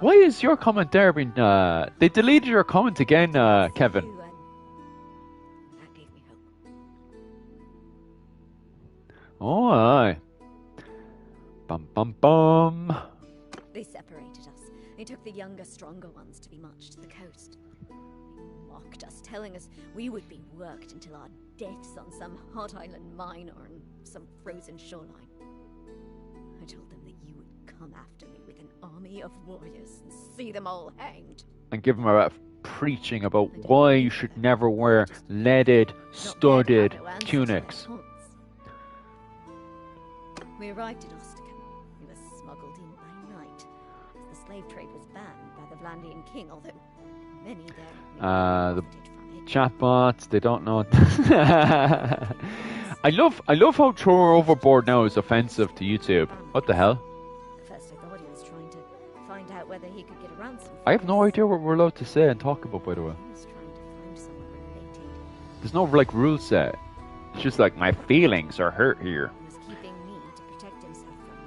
Why is your comment there being they deleted your comment again, Kevin? That gave me hope. Oh aye. Bum bum bum. They separated us. They took the younger, stronger ones to be marched to the coast. They mocked us, telling us we would be worked until our deaths on some hot island mine or on some frozen shoreline. I told them that you would come after me with an army of warriors and see them all hanged. And give them a preaching about why you should never wear leaded, studded tunics. We arrived in Ostica. We were smuggled in by night, as the slave trade was banned by the Vlandian king, although many there The benefited from it. chatbots, they don't know. I love how throw overboard now is offensive to YouTube. What the hell? At first I thought he was trying to find out whether he could get a ransom. I have no idea what we're allowed to say and talk about, by the way. He was trying to find someone related. There's no like rule set. It's just like my feelings are hurt here. He was keeping me to protect himself from me.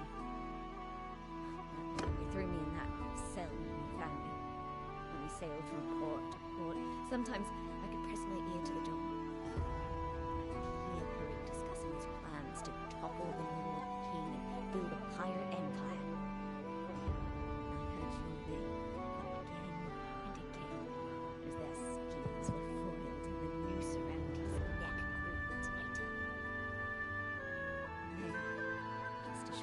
They threw me in that cell when he found me. When we sailed from port to port, sometimes I could press my ear to the door. He had heard discussing his plans to topple the Norman king and build a pirate empire. I heard your name come again and again as their schemes were foiled and the noose around his neck grew tighter.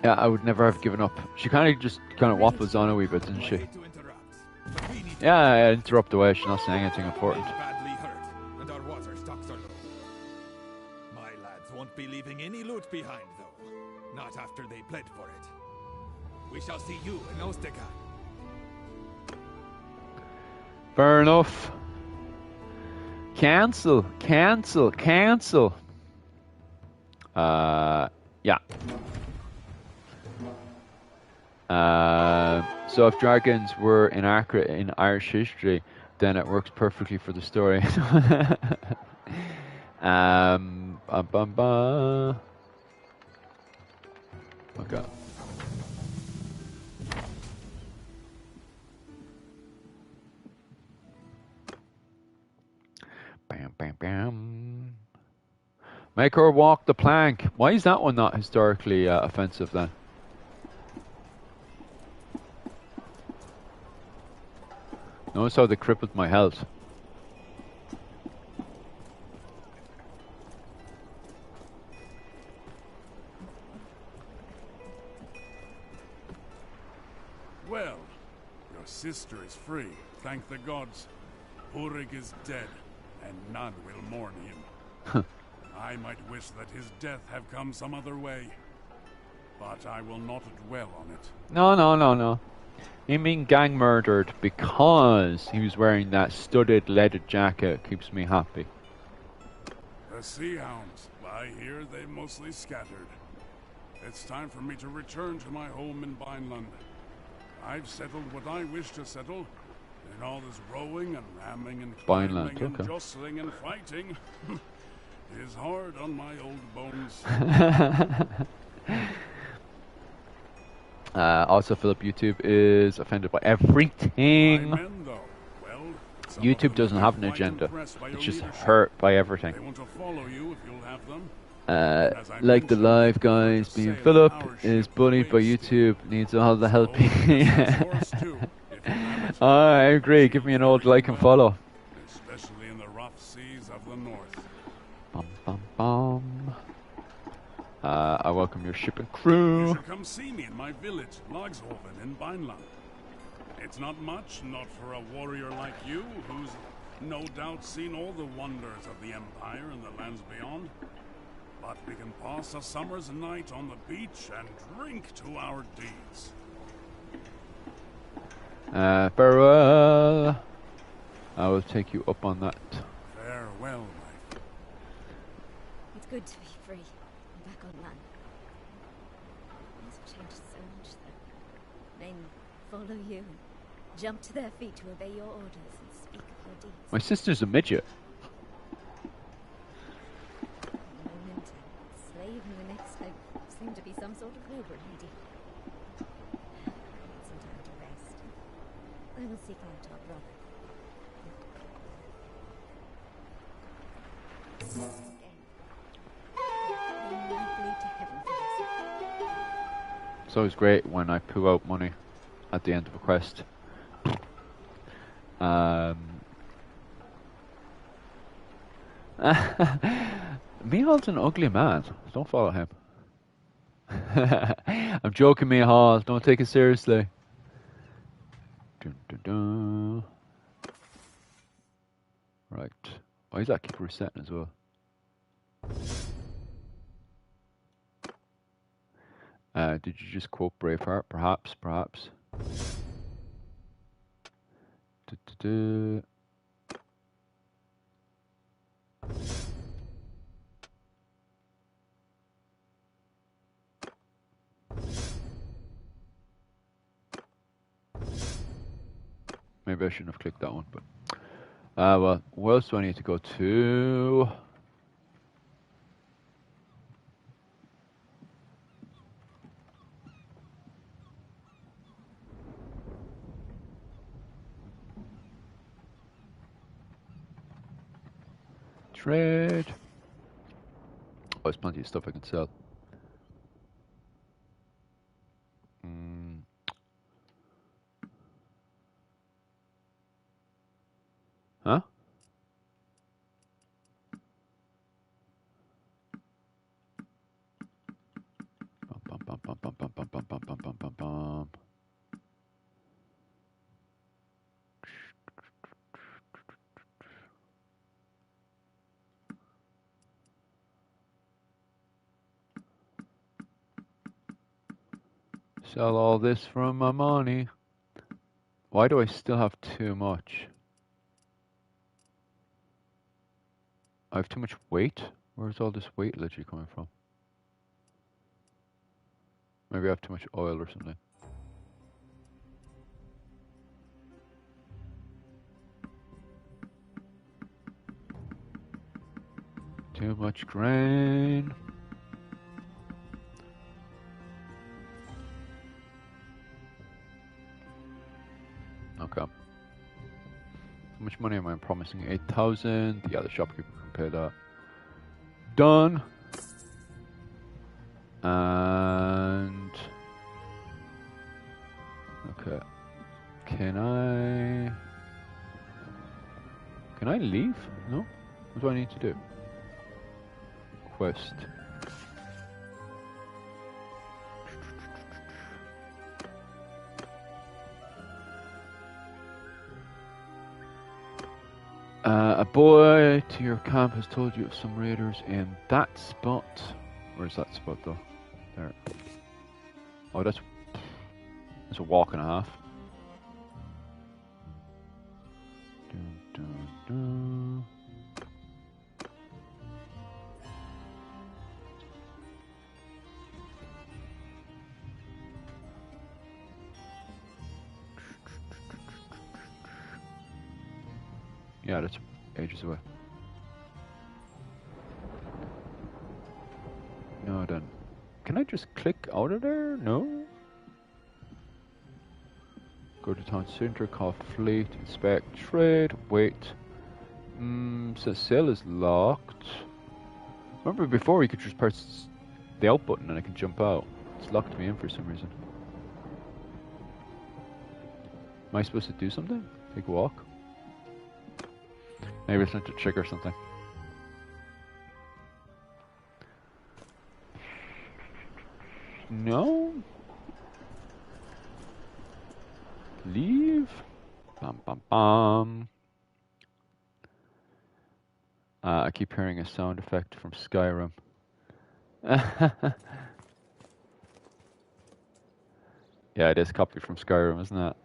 Yeah, I would never have given up. She kind of waffles on a wee bit, doesn't she? Yeah, I interrupt away. She's not saying anything important. Badly hurt, and our water stocks are low. My lads won't be leaving any loot behind, though. Not after they bled for it. We shall see you in Ostica. Fair enough. Cancel. Yeah. So if dragons were inaccurate in Irish history, then it works perfectly for the story. Okay. Bam, bam, bam. Make her walk the plank. Why is that one not historically offensive then? Notice how they crippled my health. Well, your sister is free, thank the gods. Ulrich is dead, and none will mourn him. I might wish that his death have come some other way, but I will not dwell on it. No. Him being gang murdered because he was wearing that studded leaded jacket keeps me happy. The sea hounds, I hear they mostly scattered. It's time for me to return to my home in Bannerlord. I've settled what I wish to settle, and all this rowing and ramming and climbing and jostling and fighting is hard on my old bones. Also, Philip, YouTube is offended by everything. Men, though, well, YouTube doesn't have an agenda. It's just hurt by everything. They want to follow you if you'll have them. Like the live guys, being Philip is bullied by YouTube, needs all the help. I agree. Give me an old like and follow. Especially in the rough seas of the north. Bum, bum, bum. I welcome your ship and You crew. should come see me in my village, Lagshoven, in Bannerlord. It's not much, not for a warrior like you, who's no doubt seen all the wonders of the Empire and the lands beyond. But we can pass a summer's night on the beach and drink to our deeds. Farewell. I will take you up on that. Farewell, my friend. It's good to be free and back on land. Things have changed so much, though. Men follow you and jump to their feet to obey your orders and speak of your deeds. My sister's a midget. One moment, a slave, and the next I seem to be some sort of labor lady. I need some time to rest. I will seek out our brother. It's always great when I pull out money at the end of a quest. Mihal's an ugly man. Don't follow him. I'm joking, Mihal. Don't take it seriously. Dun, dun, dun. Right. Why does that keep resetting as well? Did you just quote Braveheart? Perhaps, perhaps. Du-du-du. Maybe I shouldn't have clicked that one, but well, where else do I need to go to? Trade. Oh, there's plenty of stuff I can sell. Huh? Bum, bum, bum, bum, bum, bum, bum, bum, bum, bum, bum, bum. Sell all this for my money. Why do I still have too much? I have too much weight? Where's all this weight literally coming from? Maybe I have too much oil or something. Too much grain. Okay. How much money am I promising? 8,000. Yeah, the shopkeeper can pay that. Done. And okay. Can I leave? No? What do I need to do? Quest. A boy to your camp has told you of some raiders in that spot. Where's that spot though? There. Oh, that's a walk and a half. Dun, dun, dun. Yeah, that's ages away. No, then. Can I just click out of there? No? Go to town center, call fleet, inspect, trade, wait. Says sale is locked. Remember before you could just press the out button and I can jump out. It's locked me in for some reason. Am I supposed to do something? Take a walk? Maybe it's meant to trigger something. No? Leave? Bum bum bum. I keep hearing a sound effect from Skyrim. Yeah, it is copied from Skyrim, isn't it?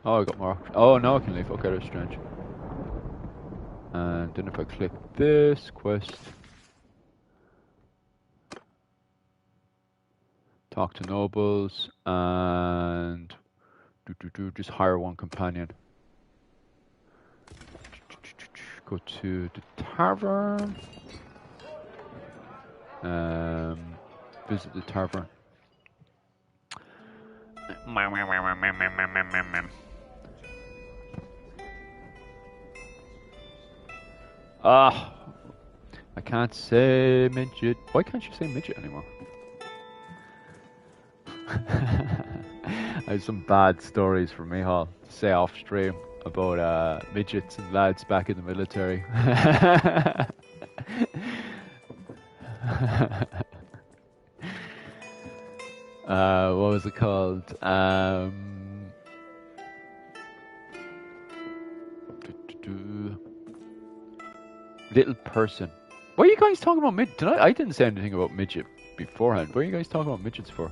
Oh, I got more. Oh, now I can leave. Okay, that's strange. And then if I click this quest, talk to nobles, and just hire one companion. Go to the tavern. Visit the tavern. Ah, I can't say midget. Why can't you say midget anymore? I have some bad stories from Mihal to say off stream about midgets and lads back in the military. What was it called? Little person. What are you guys talking about midget? I didn't say anything about midget beforehand. What are you guys talking about midgets for?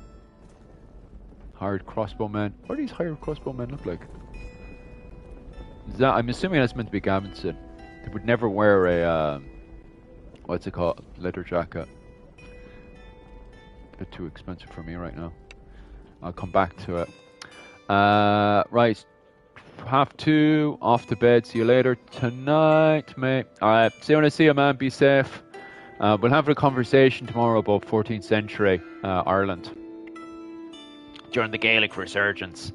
Hired crossbowmen. What do these hired crossbowmen look like? Is that, I'm assuming that's meant to be Gavinson. They would never wear a what's it called? Leather jacket. A bit too expensive for me right now. I'll come back to it. Right. 2:30, off to bed. See you later tonight, mate. Alright, see you when I see you, man. Be safe. We'll have a conversation tomorrow about 14th century Ireland during the Gaelic resurgence.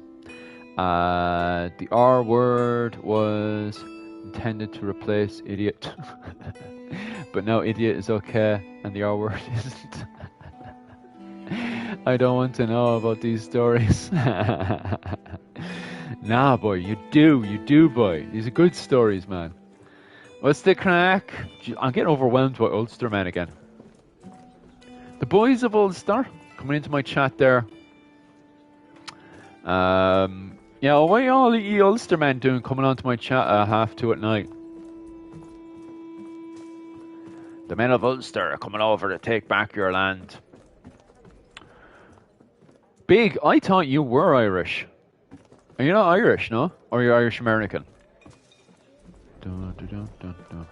The R word was intended to replace idiot, but now idiot is okay and the R word isn't. I don't want to know about these stories. Nah, boy, you do, boy. These are good stories, man. What's the crack? I'm getting overwhelmed by Ulster, man, again. The boys of Ulster coming into my chat there. Yeah, what are all you Ulster men doing coming onto my chat at 2:30 at night? The men of Ulster are coming over to take back your land. Big, I thought you were Irish. Are you not Irish, no? Or are you Irish American? Dun, dun, dun, dun, dun.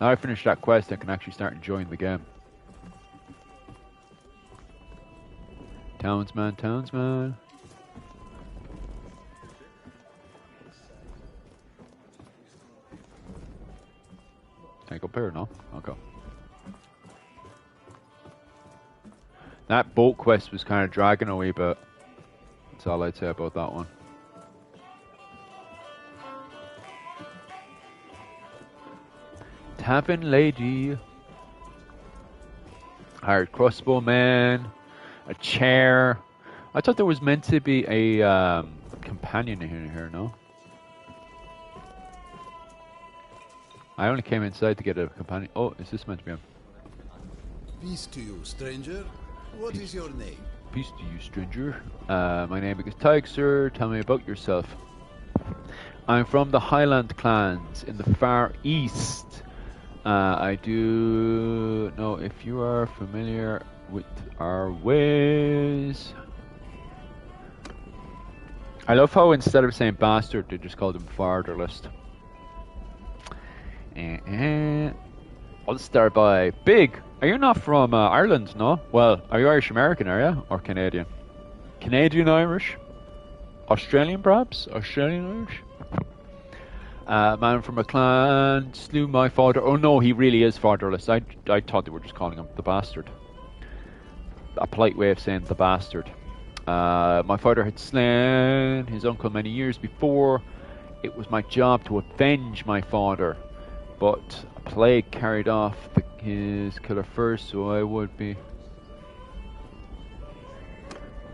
Now I finished that quest, I can actually start enjoying the game. Townsman, townsman. Can I go up here? No? Okay. That boat quest was kind of dragging a wee bit. That's all I'd say about that one. Tavern lady. Hired crossbowman. A chair. I thought there was meant to be a companion in here, no? I only came inside to get a companion. Oh, is this meant to be him? Peace to you, stranger. What is your name? Peace to you, stranger. My name is Tiger. Tell me about yourself. I'm from the Highland clans in the Far East. I do know if you are familiar with our ways. I love how instead of saying bastard, they just called him fatherless. Ulster boy. Big, are you not from Ireland, no? Well, are you Irish American, are you? Or Canadian? Canadian Irish? Australian perhaps? Australian Irish? Man from a clan slew my father. Oh no, he really is fatherless. I thought they were just calling him the bastard. A polite way of saying the bastard. My father had slain his uncle many years before. It was my job to avenge my father. But a plague carried off his killer first, so I would be...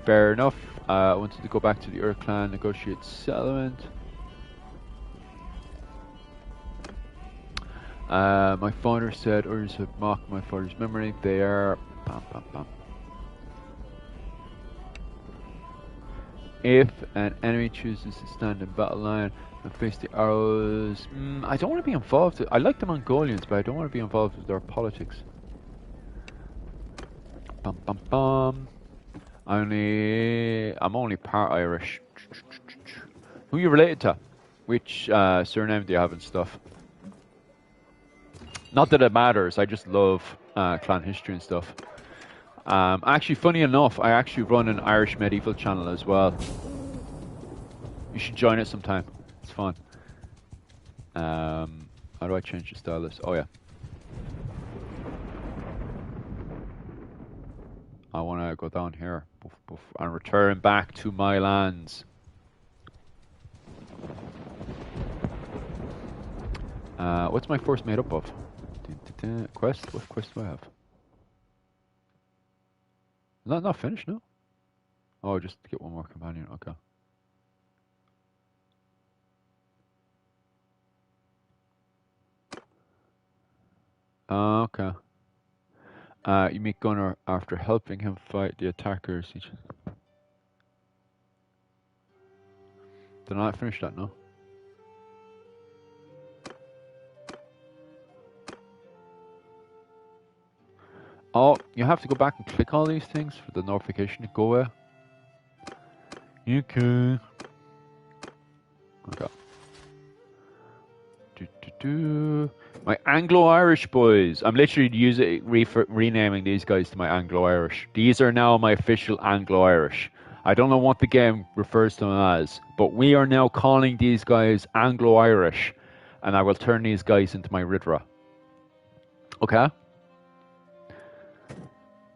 Fair enough. I wanted to go back to the Ur clan, negotiate settlement. My father said Urs have mocked my father's memory. They are... Bam, bam, bam. If an enemy chooses to stand in battle line and face the arrows... I don't want to be involved. I like the Mongolians, but I don't want to be involved with their politics. Bum, bum, bum. I'm only part Irish. Who are you related to? Which surname do you have and stuff? Not that it matters. I just love clan history and stuff. Actually, funny enough, I actually run an Irish medieval channel as well. You should join it sometime. It's fun. How do I change the stylus? Oh yeah. I want to go down here and return back to my lands. What's my force made up of? Quest? What quest do I have? Not finished, no? Oh, just to get one more companion, okay. Okay. You meet Gunnar after helping him fight the attackers. Did I not finish that, no? Oh, you have to go back and click all these things for the notification to go away. Okay. Okay. My Anglo-Irish boys. I'm literally renaming these guys to my Anglo-Irish. These are now my official Anglo-Irish. I don't know what the game refers to them as, but we are now calling these guys Anglo-Irish, and I will turn these guys into my Ridra. Okay?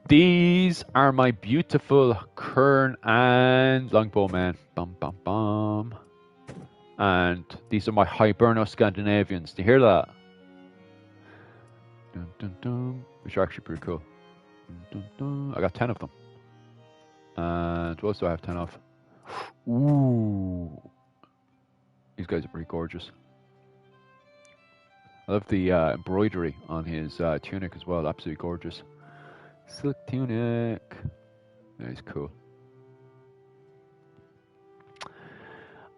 These are my beautiful Kern and Longbowmen. Bum bum bum. And these are my Hiberno Scandinavians. Do you hear that? Dun, dun, dun. Which are actually pretty cool. Dun, dun, dun. I got 10 of them. And what else do I have 10 of? Ooh. These guys are pretty gorgeous. I love the embroidery on his tunic as well. Absolutely gorgeous. Silk tunic. That is cool.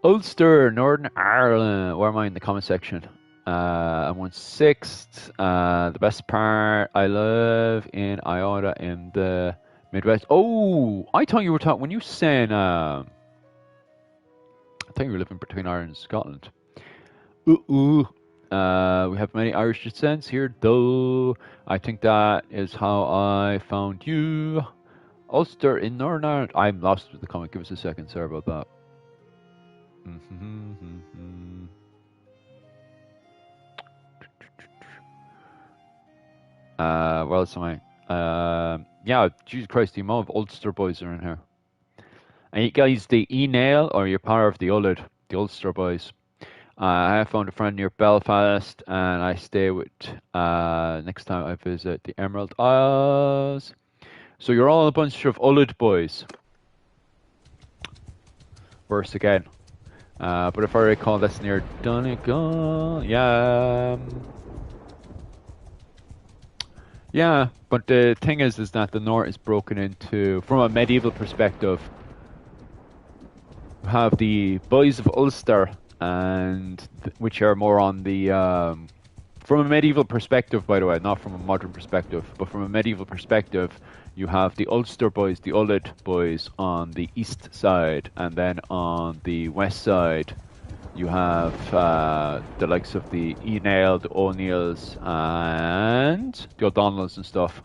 Ulster, Northern Ireland. Where am I in the comment section? I'm 1/6. The best part I live in Iota in the Midwest. Oh, I thought you were talking when you said. I thought you were living between Ireland and Scotland. We have many Irish descents here, though. I think that is how I found you. Ulster in Northern Ireland. I'm lost with the comment. Give us a second. Sorry about that. Where else am I? Yeah, Jesus Christ, the amount of Ulster boys are in here. And you guys, the E-Nail, or you're part of the Ulid, the Ulster boys. I found a friend near Belfast, and I stay with, next time I visit the Emerald Isles. So you're all a bunch of Ulid boys. Verse again. But if I recall, that's near Donegal. Yeah. Yeah, but the thing is that the north is broken into, from a medieval perspective, you have the boys of Ulster, and which are more on the, from a medieval perspective, by the way, not from a modern perspective, but from a medieval perspective, you have the Ulster boys, the Ulid boys on the east side, and then on the west side, you have the likes of the E-Nail, the O'Neills, and the O'Donnells and stuff.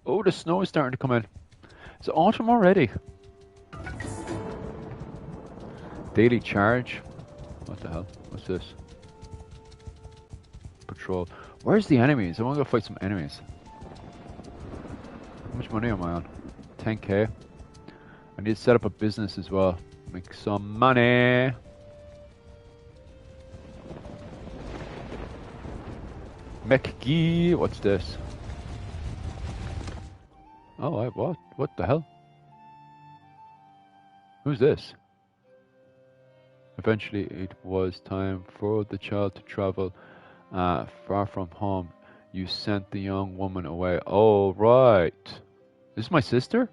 Oh, the snow is starting to come in. It's autumn already. Daily charge. What the hell? What's this? Patrol. Where's the enemies? I want to go fight some enemies. How much money am I on? 10k. I need to set up a business as well. Make some money. McGee. What's this? Oh, what? What the hell? Who's this? Eventually, it was time for the child to travel far from home. You sent the young woman away. Oh, right. This is my sister?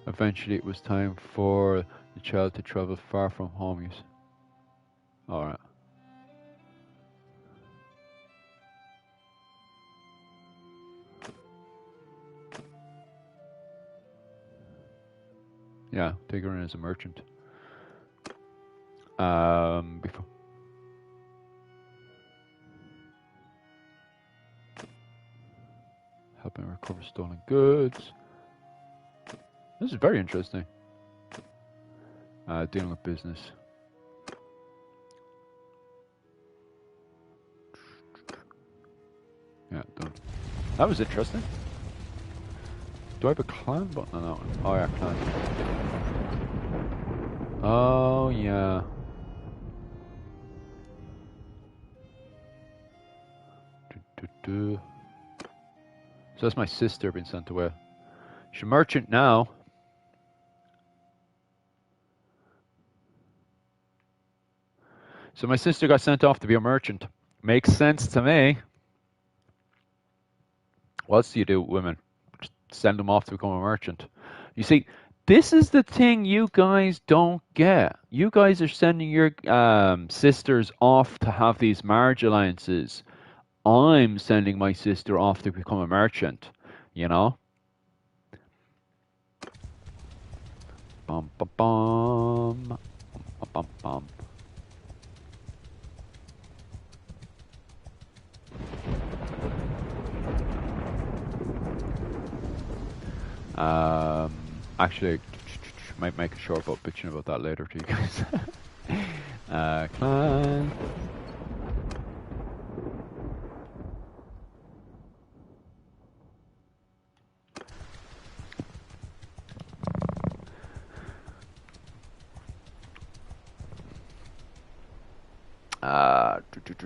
Eventually, it was time for the child to travel far from home. Use. All right. Yeah, take her in as a merchant. Before. Helping recover stolen goods. This is very interesting. Dealing with business. Yeah, done. That was interesting. Do I have a clan button on that one? Oh yeah, clan. Oh yeah. So that's my sister being sent away. She's a merchant now. So my sister got sent off to be a merchant. Makes sense to me. What else do you do with women? Just send them off to become a merchant. You see, this is the thing you guys don't get. You guys are sending your sisters off to have these marriage alliances. I'm sending my sister off to become a merchant. You know? Bum bum bum. Bum bum bum. Actually, might make a short about bitching about that later to you guys. Clan.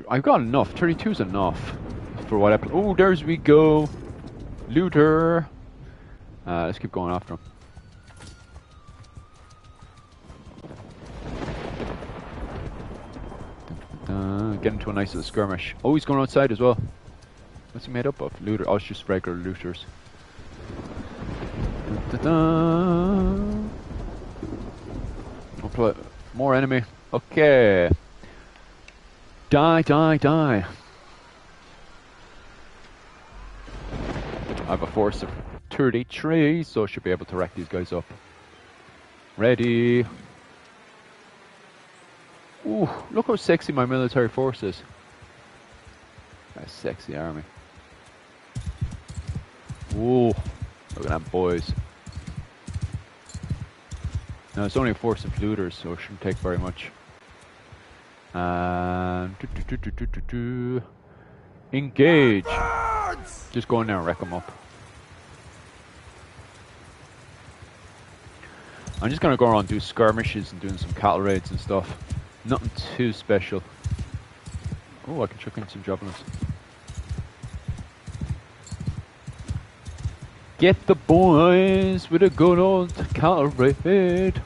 I've got enough. 32 is enough for what I. Oh, there's we go. Looter. Let's keep going after him. Get into a nice little skirmish. Oh, he's going outside as well. What's he made up of? Looter. Oh, it's just regular looters. More enemy. Okay. Die, die, die. I have a force of 33, so I should be able to rack these guys up. Ready. Ooh, look how sexy my military force is. A sexy army. Ooh, look at that, boys. Now, it's only a force of looters, so it shouldn't take very much. And engage. Just go in there and wreck them up. I'm just gonna go around and do skirmishes and doing some cattle raids and stuff. Nothing too special. Oh, I can chuck in some javelins. Get the boys with a good old cattle raid.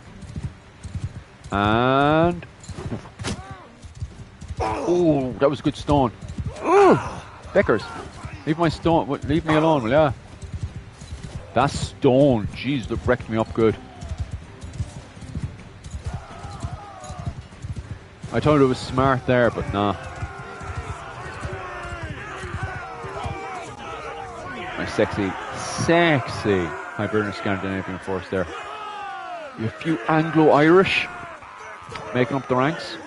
And oh, that was a good stone. Oh, Beckers, leave my stone. Leave me alone, will ya? That stone, jeez, that wrecked me up good. I thought it was smart there, but nah. My sexy Hibernian Scandinavian force there. You have a few Anglo-Irish making up the ranks.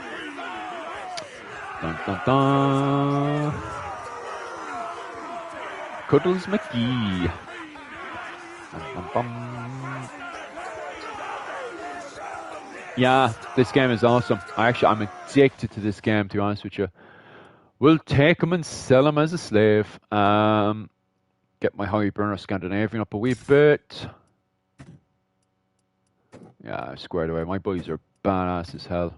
Dun dun dun. Cuddles McGee. Bum, bum, bum. Yeah, this game is awesome. I'm addicted to this game, to be honest with you. We'll take him and sell him as a slave. Get my Hibernian Scandinavian up a wee bit. Yeah, I squared away. My boys are badass as hell.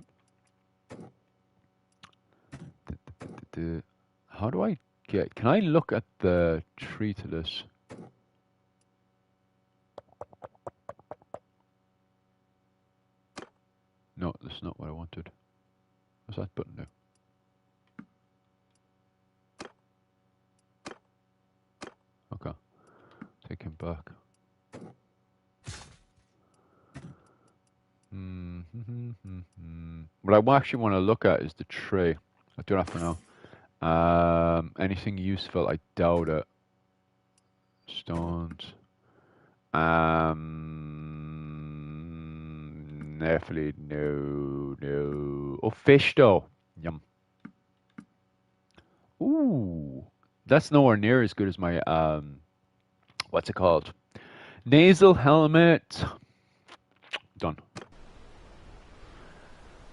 How do I get... Can I look at the tree to this? No, that's not what I wanted. What's that button do? Okay. Take him back. What I actually want to look at is the tree. I'll do that for now. Anything useful? I doubt it. Stones. Definitely no. Oh, fish though. Yum. Ooh, that's nowhere near as good as my what's it called? Nasal helmet. Done.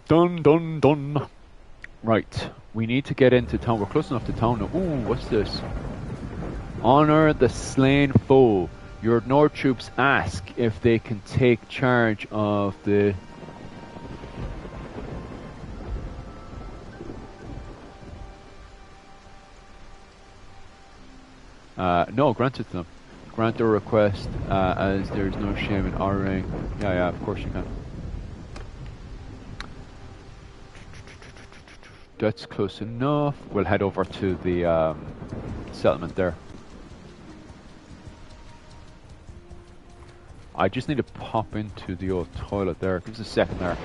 Done. Right, we need to get into town. We're close enough to town now. Ooh, what's this? Honor the slain foe. Your Nord troops ask if they can take charge of the... no, grant it to them. Grant their request, as there's no shame in honoring. Yeah, of course you can. That's close enough. We'll head over to the settlement there. I just need to pop into the old toilet there. Give us a second there.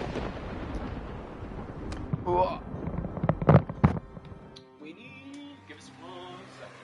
Give us 1 second.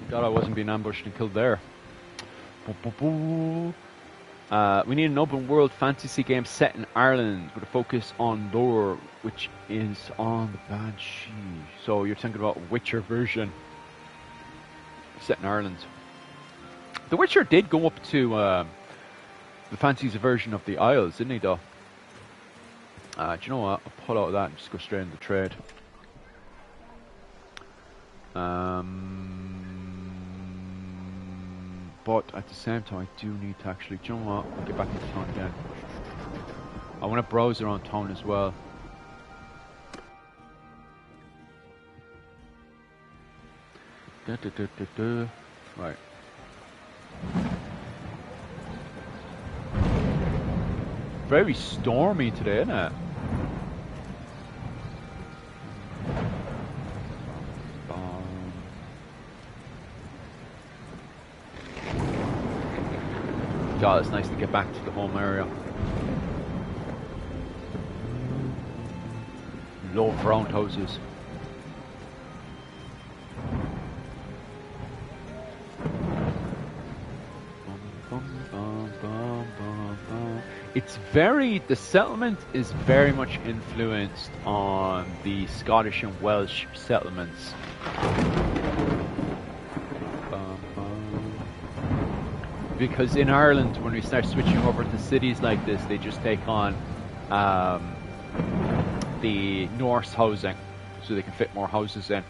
God, I wasn't being ambushed and killed there. We need an open world fantasy game set in Ireland with a focus on lore, which is on the Banshee. So you're thinking about a Witcher version set in Ireland. The Witcher did go up to the fantasy version of the Isles, didn't he, though? Do you know what? I'll pull out of that and just go straight into trade. But at the same time, I do need to actually, do you know what? I'll get back into town again. I want to browse around town as well. Right. Very stormy today, isn't it? God, it's nice to get back to the home area. Low round houses. It's very, the settlement is very much influenced on the Scottish and Welsh settlements. Because in Ireland, when we start switching over to cities like this, they just take on the Norse housing, so they can fit more houses in.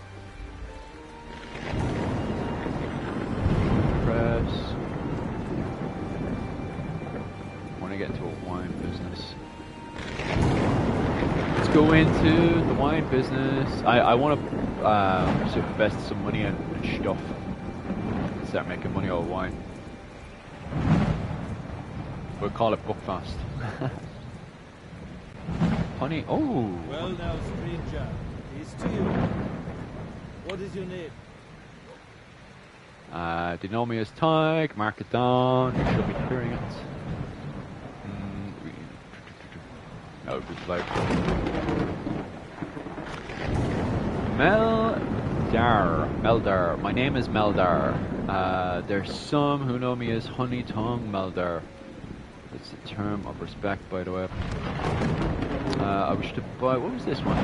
Press. I want to get into a wine business. Let's go into the wine business. I want to invest some money in stuff. Start making money out of wine. We'll call it Bookfast. Honey, oh! Well now, stranger, it's to you. What is your name? They know me as Tyke, mark it down, you should be hearing it. Oh, good flight. Meldar. My name is Meldar. There's some who know me as Honey Tongue Meldar. It's a term of respect, by the way. I wish to buy... What was this one?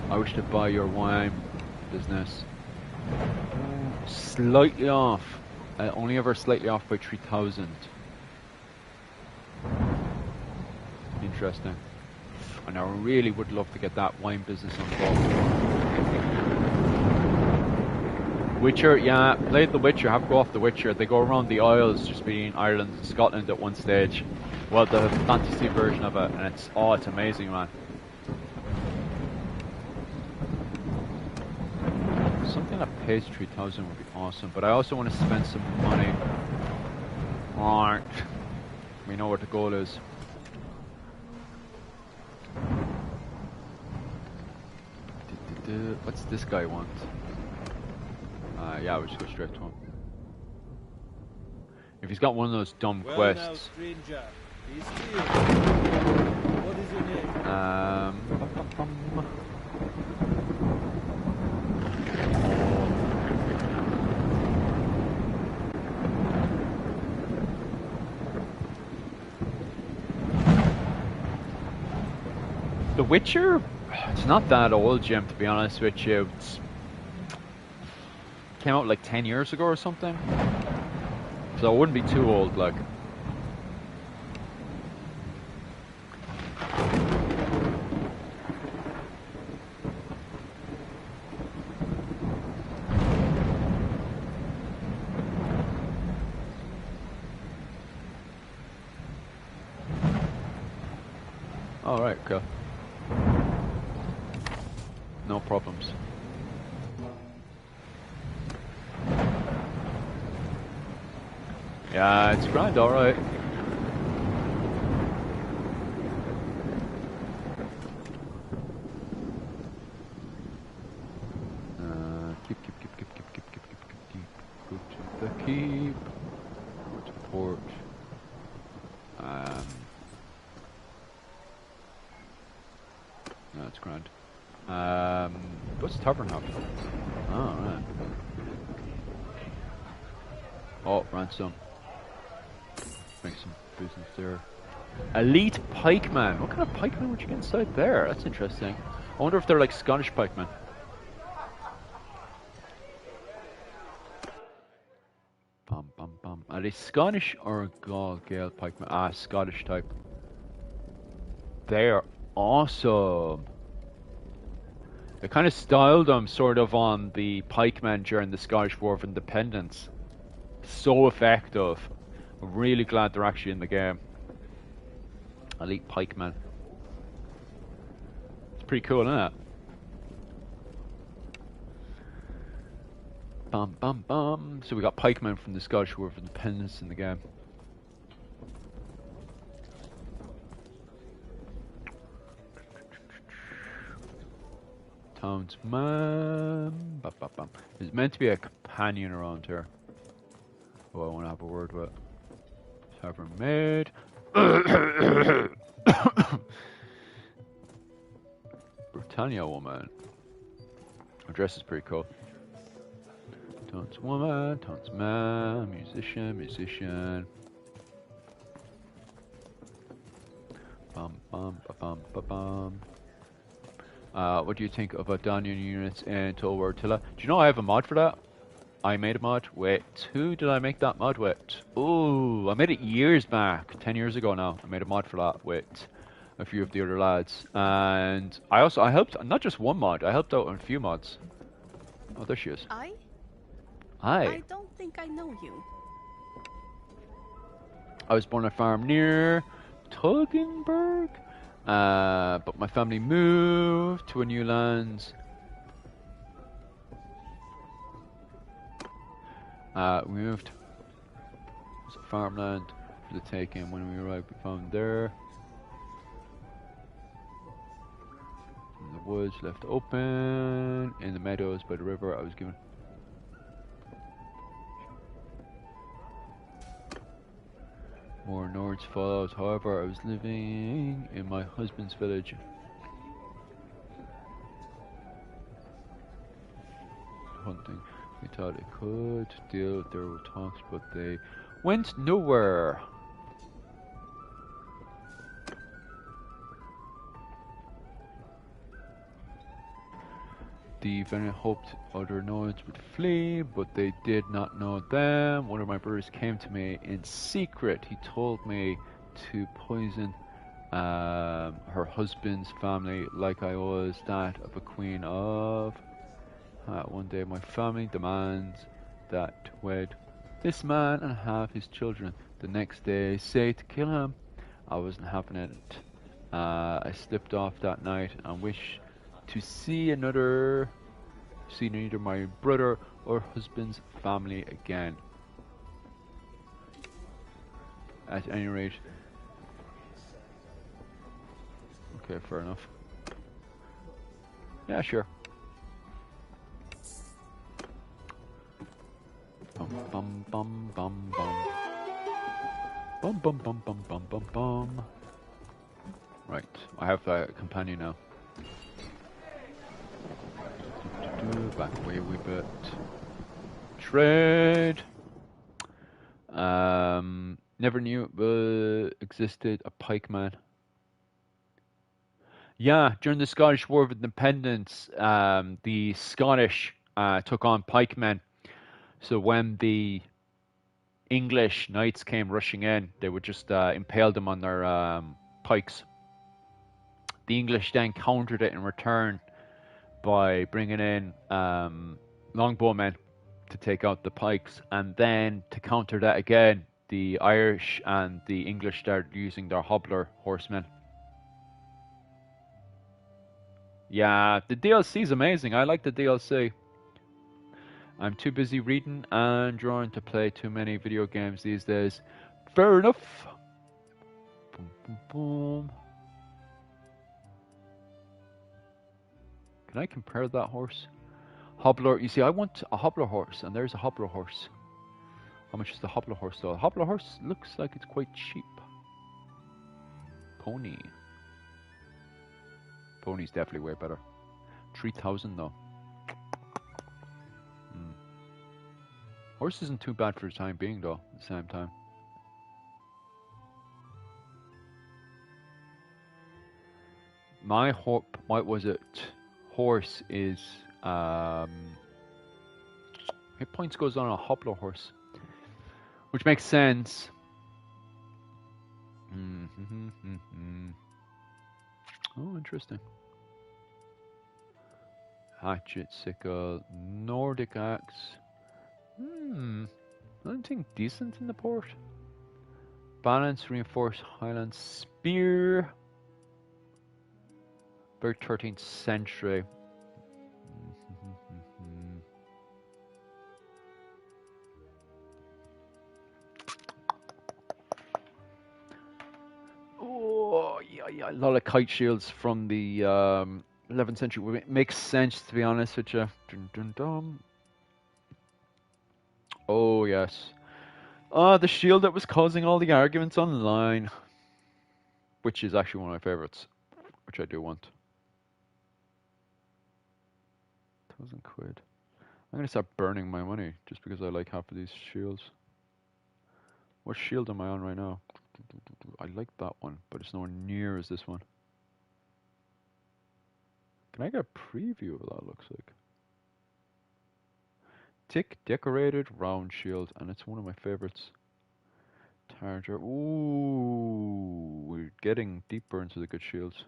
I wish to buy your wine business. Slightly off. Only ever slightly off by 3,000. interesting. And I really would love to get that wine business on the ball. Witcher, yeah, played The Witcher, have go off The Witcher. They go around the Isles, just being Ireland and Scotland at one stage. Well, the fantasy version of it, and it's amazing, man. Something that pays 3,000 would be awesome, but I also want to spend some money. Alright. We know what the goal is. What's this guy want? Yeah, we'll just go straight to him. If he's got one of those dumb quests. Now, stranger. Peace to you. What is your name? The Witcher? It's not that old, Jim, to be honest with you. It came out like 10 years ago or something. So it wouldn't be too old, like. Alright, okay. No problems. Yeah, it's grand, alright. Keep. Go to the keep. Go to port. No, it's grand. What's the tavern have? Oh, right. Oh, ransom. Make some business there. Elite pikeman. What kind of pikeman would you get inside there? That's interesting. I wonder if they're like Scottish pikemen. Are they Scottish or Gael pikemen? Ah, Scottish type. They are awesome. They kind of styled them sort of on the pikemen during the Scottish War of Independence. So effective. I'm really glad they're actually in the game. Elite pikemen. It's pretty cool, isn't it? So we got pikemen from the Scottish War of Independence in the game. Townsman. There's meant to be a companion around here. Oh, I want to have a word with. Tavern maid. Britannia woman. Her dress is pretty cool. Towns woman, townsman, musician. What do you think of Danian units in Total War Attila? Do you know I have a mod for that? I made a mod. Wait, who did I make that mod with? Oh, I made it years back, 10 years ago now. I made a mod for that with a few of the other lads, and I helped not just one mod. I helped out on a few mods. Oh, there she is. Hi. I don't think I know you. I was born on a farm near Toggenburg, but my family moved to a new land. We moved. It's a farmland for the taking. When we arrived, we found there. In the woods, left open. In the meadows by the river, I was given. More Nords followed. However, I was living in my husband's village. Hunting. We thought it could deal. There were talks, but they went nowhere. The Venom hoped other Nords would flee, but they did not know them. One of my brothers came to me in secret. He told me to poison her husband's family like I was that of a queen of. One day my family demands that to wed this man and have his children. The next day say to kill him. I wasn't having it. I slipped off that night and wish to see neither my brother or husband's family again. At any rate. Okay, fair enough. Yeah, sure. Bum bum bum bum bum. Bum bum bum bum bum bum bum. Right, I have a companion now. Back away a wee bit. Trade. Never knew it existed a pikeman. Yeah, during the Scottish War of Independence, the Scottish took on pikemen. So when the English knights came rushing in, they would just impale them on their pikes. The English then countered it in return by bringing in longbowmen to take out the pikes, and then to counter that again, the Irish and the English started using their hobbler horsemen. Yeah, the DLC is amazing. I like the DLC. I'm too busy reading and drawing to play too many video games these days. Fair enough. Boom, boom, boom. Can I compare that horse? Hobbler, you see, I want a hobbler horse, and there's a hobbler horse. How much is the hobbler horse though? The hobbler horse looks like it's quite cheap. Pony. Pony's definitely way better. 3,000 though. Horse isn't too bad for the time being though, at the same time. My horse is hit points goes on a hobbler horse, which makes sense. Oh, interesting. Hatchet, sickle, Nordic axe. Anything decent in the port? Balance, reinforced Highland spear. Very 13th century. Oh, yeah, a lot of kite shields from the 11th century. It makes sense, to be honest with you. Dun, dun, dun. Oh, yes. The shield that was causing all the arguments online. Which is actually one of my favorites. Which I do want. 1,000 quid. I'm going to start burning my money just because I like half of these shields. What shield am I on right now? I like that one, but it's nowhere near as this one. Can I get a preview of what that looks like? Tick decorated round shield, and it's one of my favorites. Targer. Ooh, we're getting deeper into the good shields.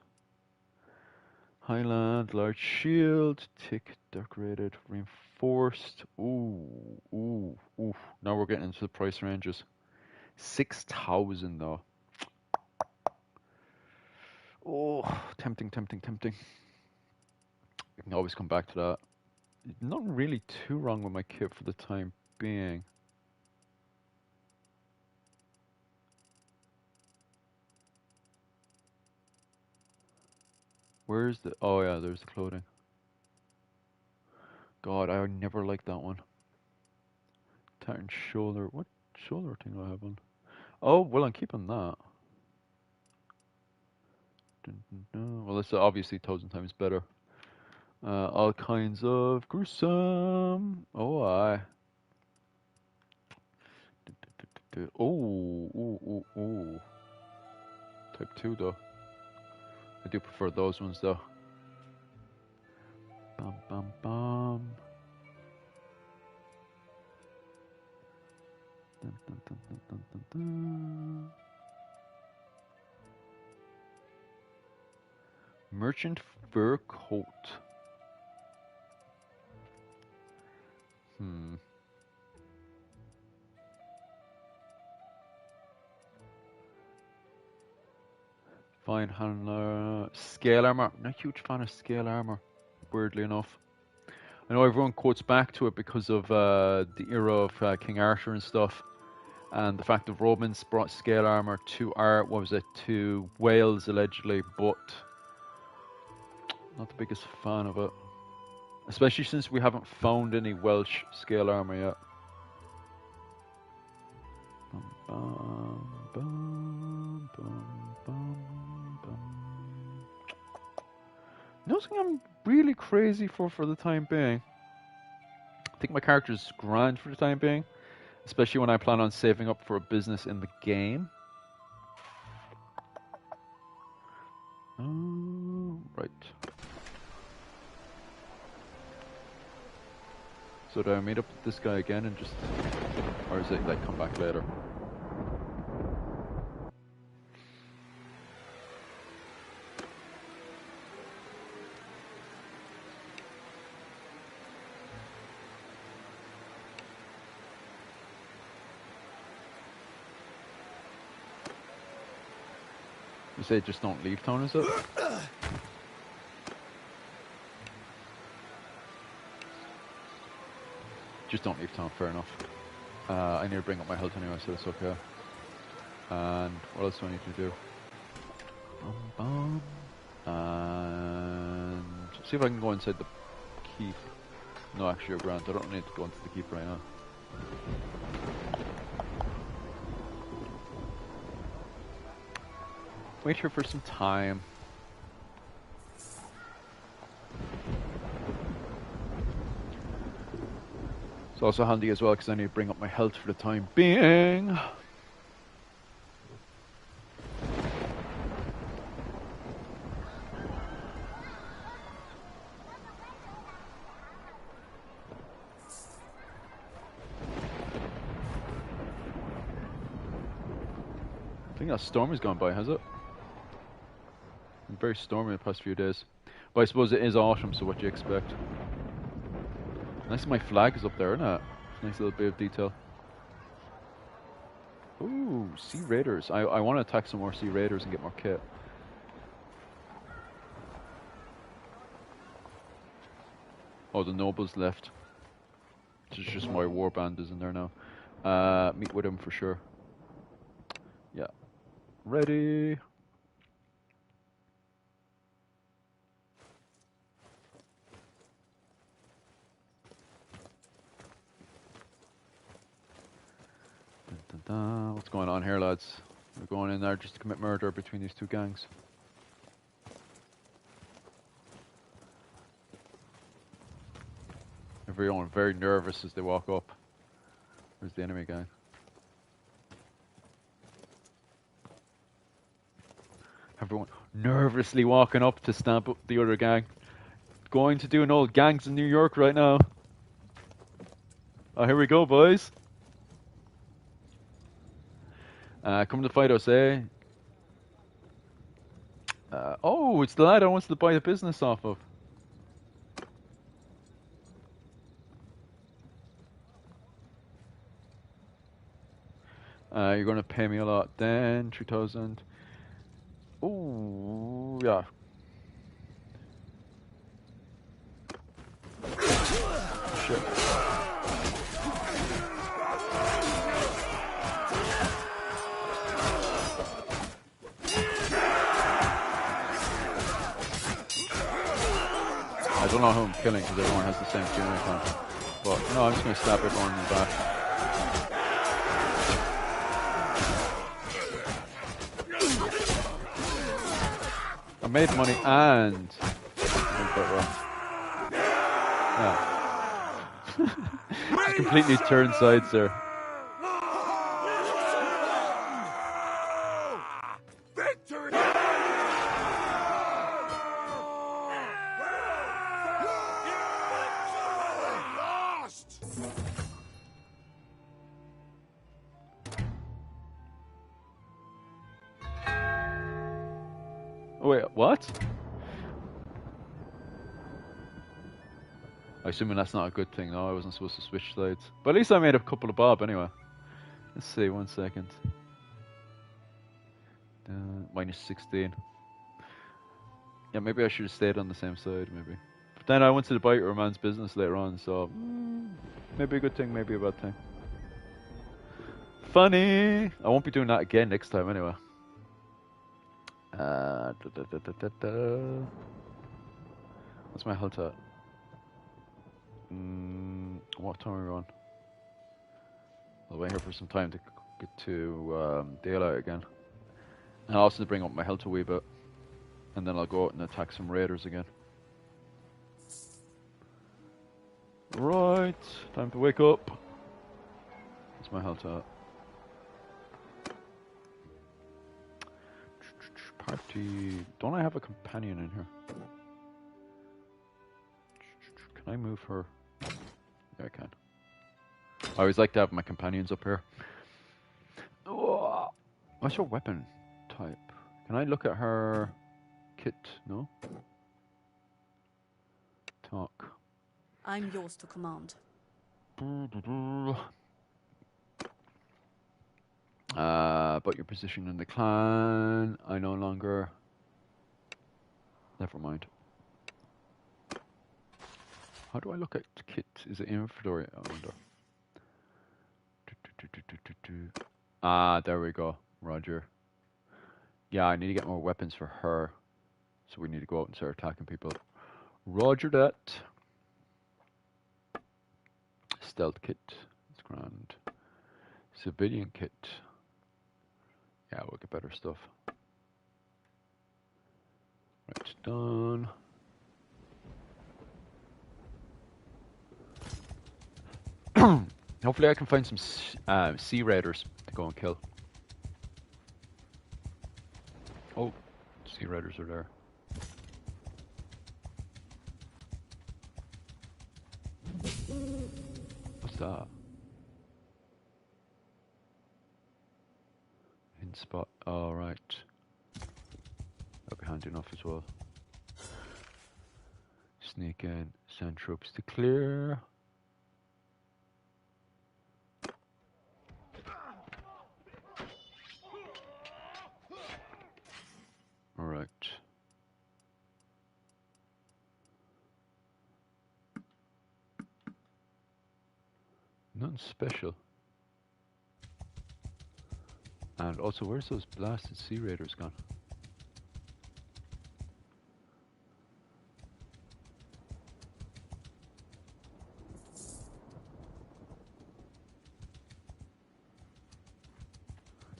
Highland large shield, tick decorated, reinforced. Ooh. Now we're getting into the price ranges. 6,000 though. Oh, tempting. You can always come back to that. Not really too wrong with my kit for the time being. Where's the... Oh yeah, there's the clothing. God, I never liked that one. Tartan shoulder. What shoulder thing do I have on? Oh, well, I'm keeping that. Well, it's obviously 1,000 times better. All kinds of gruesome. Oh, aye. Oh. Type 2, though. I do prefer those ones, though. Bum. Dun. Merchant fur coat. Fine handler. Scale armor. I'm not a huge fan of scale armor, weirdly enough. I know everyone quotes back to it because of the era of King Arthur and stuff, and the fact that Romans brought scale armor to to Wales allegedly, but not the biggest fan of it. Especially since we haven't found any Welsh scale armor yet. Bum, bum, bum, bum, bum. Nothing I'm really crazy for the time being. I think my character's grand for the time being, especially when I plan on saving up for a business in the game. Right. So do I meet up with this guy again and just, or is it like come back later? You say just don't leave town, is it? Just don't leave town, fair enough. I need to bring up my health anyway, so that's okay. And what else do I need to do? And see if I can go inside the keep. No, actually, you're grand. I don't need to go into the keep right now. Wait here for some time. It's also handy as well because I need to bring up my health for the time being. I think that storm has gone by, has it? Been very stormy the past few days. But I suppose it is autumn, so what do you expect? Nice, my flag is up there, isn't it? Nice little bit of detail. Ooh, sea raiders. I want to attack some more sea raiders and get more kit. Oh, the nobles left. It's just my warband is in there now. Meet with him for sure. Yeah. Ready. What's going on here, lads? We're going in there just to commit murder between these two gangs. Everyone very nervous as they walk up. Where's the enemy gang? Everyone nervously walking up to stamp up the other gang. Going to do an old gangs in New York right now. Oh, here we go, boys. Come to fight us, eh? Oh, it's the lad I wants to buy the business off of. You're going to pay me a lot then, 3,000. Oh, yeah. Shit. I don't know who I'm killing because everyone has the same tune icon. But no, I'm just going to stab everyone in the back. I made money and yeah. Just completely turned sides there. Oh wait, what? Assuming that's not a good thing. No, I wasn't supposed to switch sides. But at least I made a couple of bob anyway. Let's see, 1 second. Minus 16. Yeah, maybe I should have stayed on the same side, maybe. But then I went to the bite or a man's business later on, so maybe a good thing, maybe a bad thing. Funny! I won't be doing that again next time anyway. What's my health at? What time are we on? I'll wait here for some time to get to daylight again. And I'll also bring up my health a wee bit. And then I'll go out and attack some raiders again. Right, time to wake up. What's my health at? Party. Don't I have a companion in here? Can I move her? Yeah, I can. I always like to have my companions up here. Oh, what's her weapon type? Can I look at her kit? No? Talk. I'm yours to command. But your position in the clan, I no longer... Never mind. How do I look at kit? Is it inventory? I wonder. Ah, there we go. Roger. Yeah, I need to get more weapons for her. So we need to go out and start attacking people. Roger that. Stealth kit. That's grand. Civilian kit. Yeah, we'll get better stuff. Right, done. Hopefully I can find some sea raiders to go and kill. Oh, sea raiders are there. What's that? In spot. Oh, right. That'll be handy enough as well. Sneak in, send troops to clear. Alright. Nothing special. And also, where's those blasted sea raiders gone?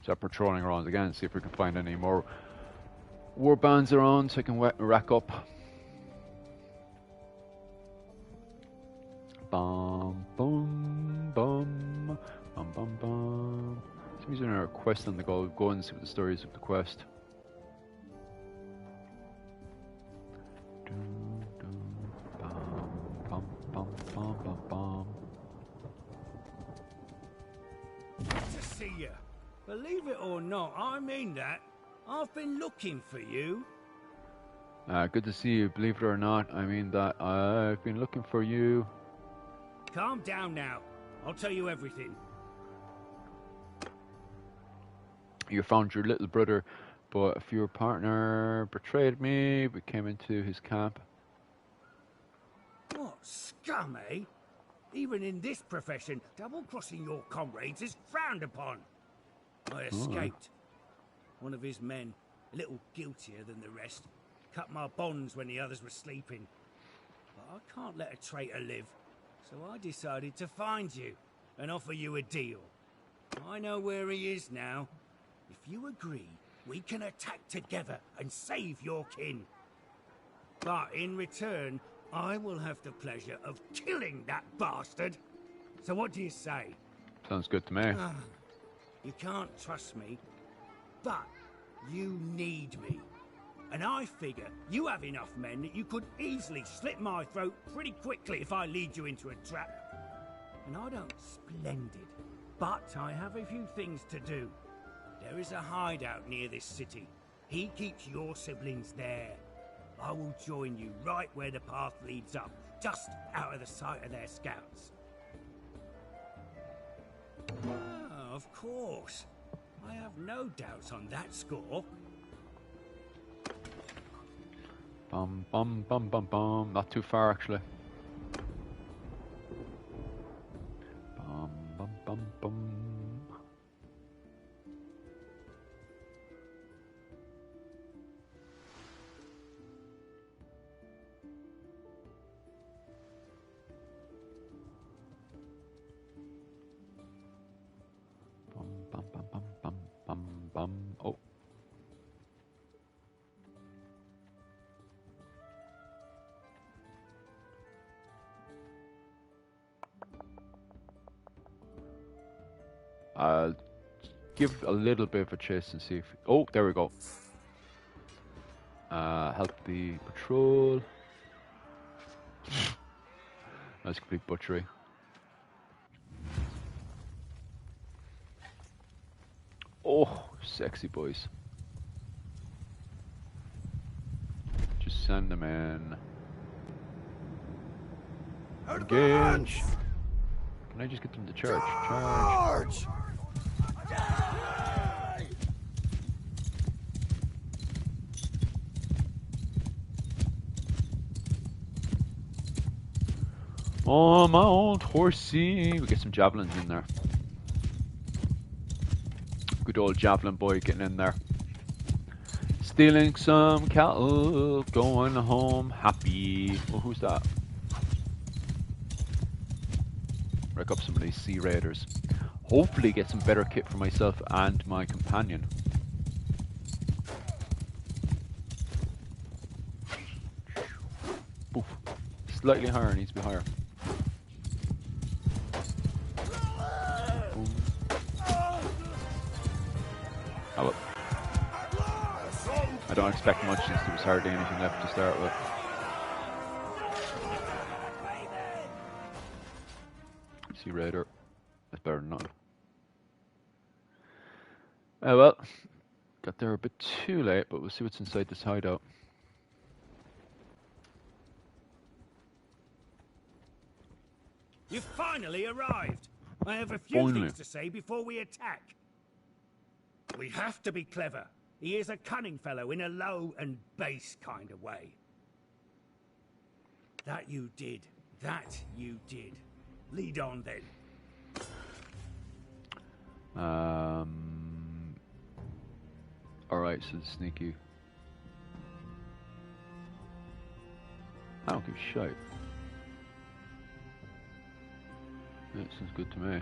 Start patrolling around again, see if we can find any more war bands around so I can rack up. Bum bum bum bum bum bum. Somebody's doing a quest on the go. Go and see what the story is of the quest. Bum bum bum bum bum. Good to see you. Believe it or not, I mean that. I've been looking for you. Good to see you. Believe it or not, I mean that. I've been looking for you. Calm down now. I'll tell you everything. You found your little brother, but if your partner betrayed me, we came into his camp. What scum, eh? Even in this profession, double-crossing your comrades is frowned upon. I escaped. One of his men, a little guiltier than the rest, cut my bonds when the others were sleeping. But I can't let a traitor live, so I decided to find you and offer you a deal. I know where he is now. If you agree, we can attack together and save your kin. But in return, I will have the pleasure of killing that bastard. So what do you say? Sounds good to me. You can't trust me, but you need me. And I figure you have enough men that you could easily slit my throat pretty quickly if I lead you into a trap. And I don't splendid, but I have a few things to do. There is a hideout near this city. He keeps your siblings there. I will join you right where the path leads up, just out of the sight of their scouts. Oh, of course. I have no doubts on that score. Bum bum bum bum bum. Not too far actually. Bum bum bum bum. Bum bum bum bum bum bum bum. Oh. I'll give a little bit of a chase and see if... Oh, there we go. Help the patrol. That's complete butchery. Oh, sexy boys. Just send them in. Engage! Can I just get them to charge? Charge! Oh, my old horsey. We get some javelins in there. Good old javelin boy getting in there. Stealing some cattle, going home happy. Oh, who's that? Wreck up some of these sea raiders. Hopefully get some better kit for myself and my companion. Oof. Slightly higher, needs to be higher. Boom. Oh well. I don't expect much since there was hardly anything left to start with. Sea Raider. That's better than nothing. Oh well. Got there a bit too late, but we'll see what's inside this hideout. You've finally arrived. I have a few things to say before we attack. We have to be clever. He is a cunning fellow in a low and base kind of way. That you did. That you did. Lead on then. Alright, so the sneaky. I don't give a shit. Yeah, sounds good to me.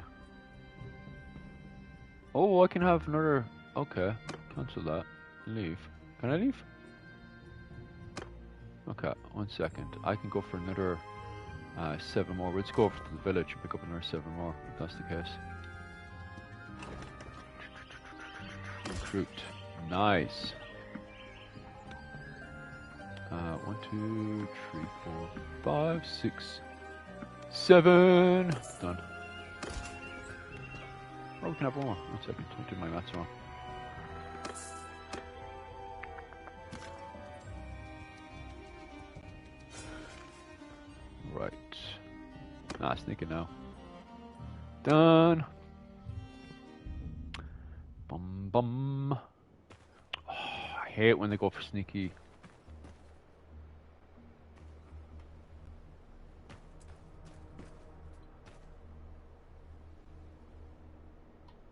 Oh, I can have another... Okay, cancel that. Leave. Can I leave? Okay, 1 second. I can go for another 7 more. Let's go over to the village and pick up another 7 more, if that's the case. Recruit. Nice. 1, 2, 3, 4, 5, 6, 7. Done. Oh, we can have one more. 1 second. Don't do my maths wrong. Right. Ah, sneaking now. Done. Bum bum. Oh, I hate when they go for sneaky.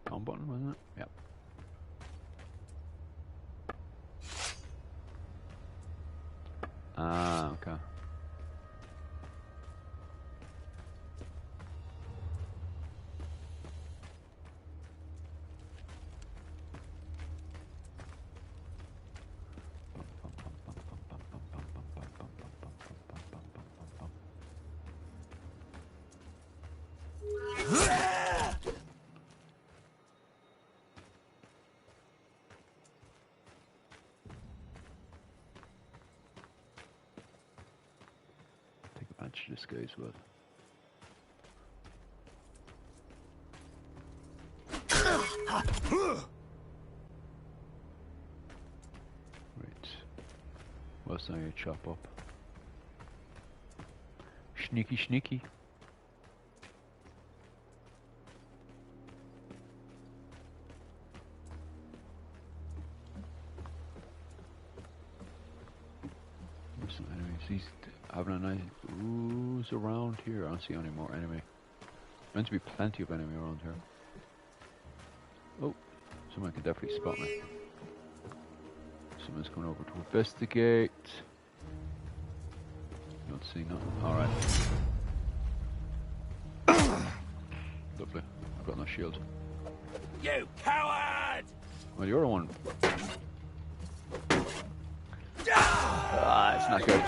Down button, wasn't it? Yep. Ah, okay. Take advantage of this guy as well. Right. What's I need to chop up? Sneaky, sneaky. There's some enemies. He's having a nice... Who's around here? I don't see any more enemy. Meant to be plenty of enemy around here. Oh, someone can definitely spot me. Someone's going over to investigate. Don't see nothing. Alright. Lovely. I've got no shield. You coward! Well, you're the one. Ah, it's not good.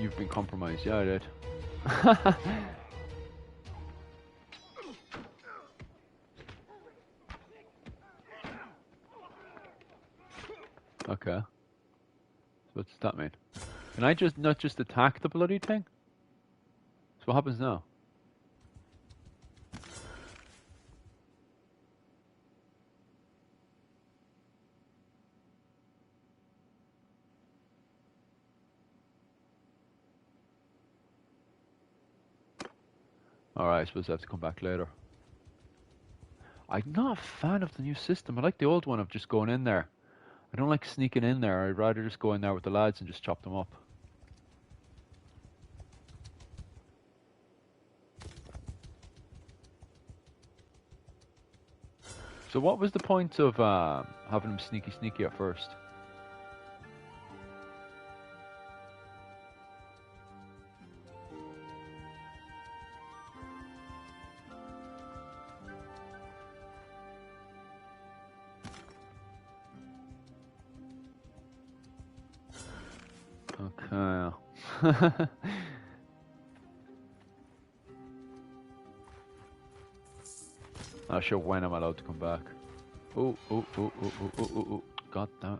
You've been compromised. Yeah, I did. Okay. So what's that mean? Can I just not just attack the bloody thing? So what happens now? Alright, I suppose I have to come back later. I'm not a fan of the new system. I like the old one of just going in there. I don't like sneaking in there. I'd rather just go in there with the lads and just chop them up. So what was the point of having them sneaky at first? Okay. Not sure when I'm allowed to come back. Oh. Got that.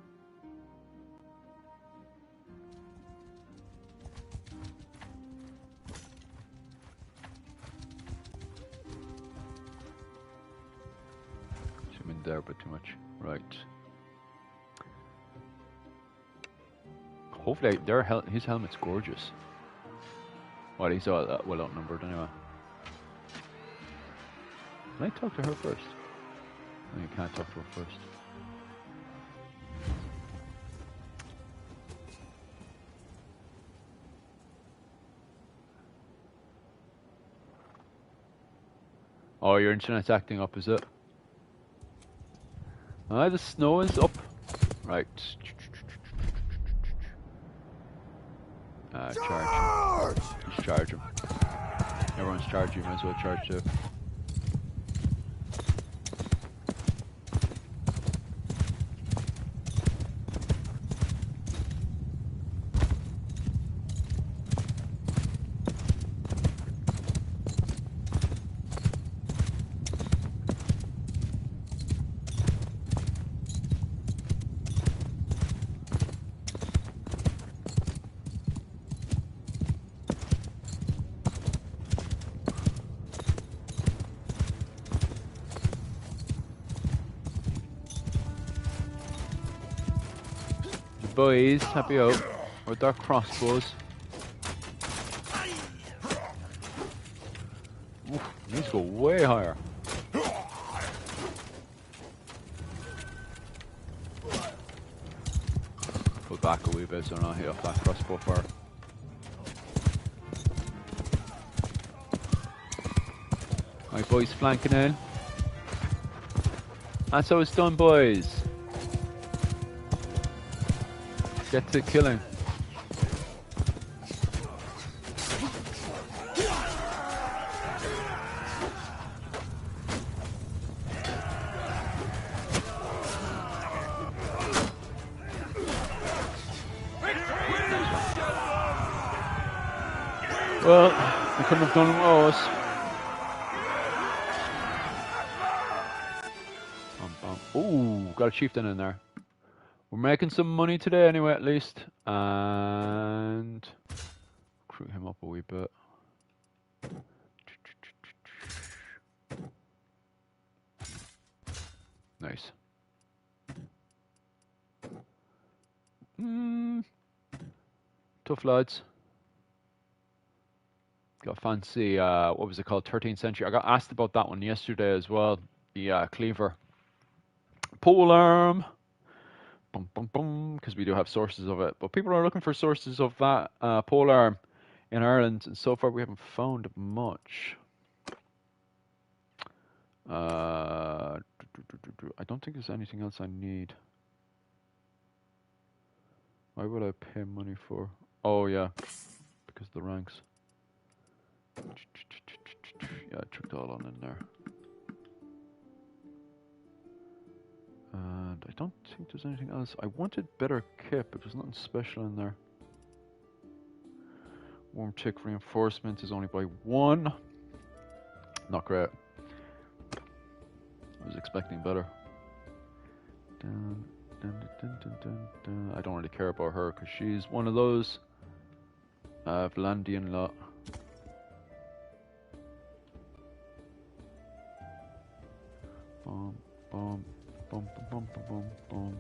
Zoom in there, but too much. Right. Hopefully, his helmet's gorgeous. Well, he's all well outnumbered anyway. Can I talk to her first? No, you can't talk to her first. Oh, your internet's acting up, is it? The snow is up. Right. Charge. Just charge him. Everyone's charging, might as well charge too. Boys, happy out with our crossbows. Oof, these go way higher. Pull back a wee bit so I'm not hit off that crossbow fire. Right, boys, flanking in. That's how it's done, boys. Get to killing. Well, we couldn't have done worse. Ooh, got a chieftain in there. We're making some money today anyway, at least. And recruit him up a wee bit. Nice. Tough lads. Got fancy, what was it called, 13th century. I got asked about that one yesterday as well. The cleaver. Polearm. Boom, boom, boom, because we do have sources of it. But people are looking for sources of that polearm in Ireland, and so far we haven't found much. I don't think there's anything else I need. Why would I pay money for? Oh yeah, because of the ranks. Yeah, I took that all on in there. And I don't think there's anything else. I wanted better kit, but there's nothing special in there. Warm tick reinforcement is only by 1. Not great. I was expecting better. Dun, dun, dun, dun, dun, dun. I don't really care about her because she's one of those Vlandian lot. Boom, boom, boom, boom, boom, boom, boom.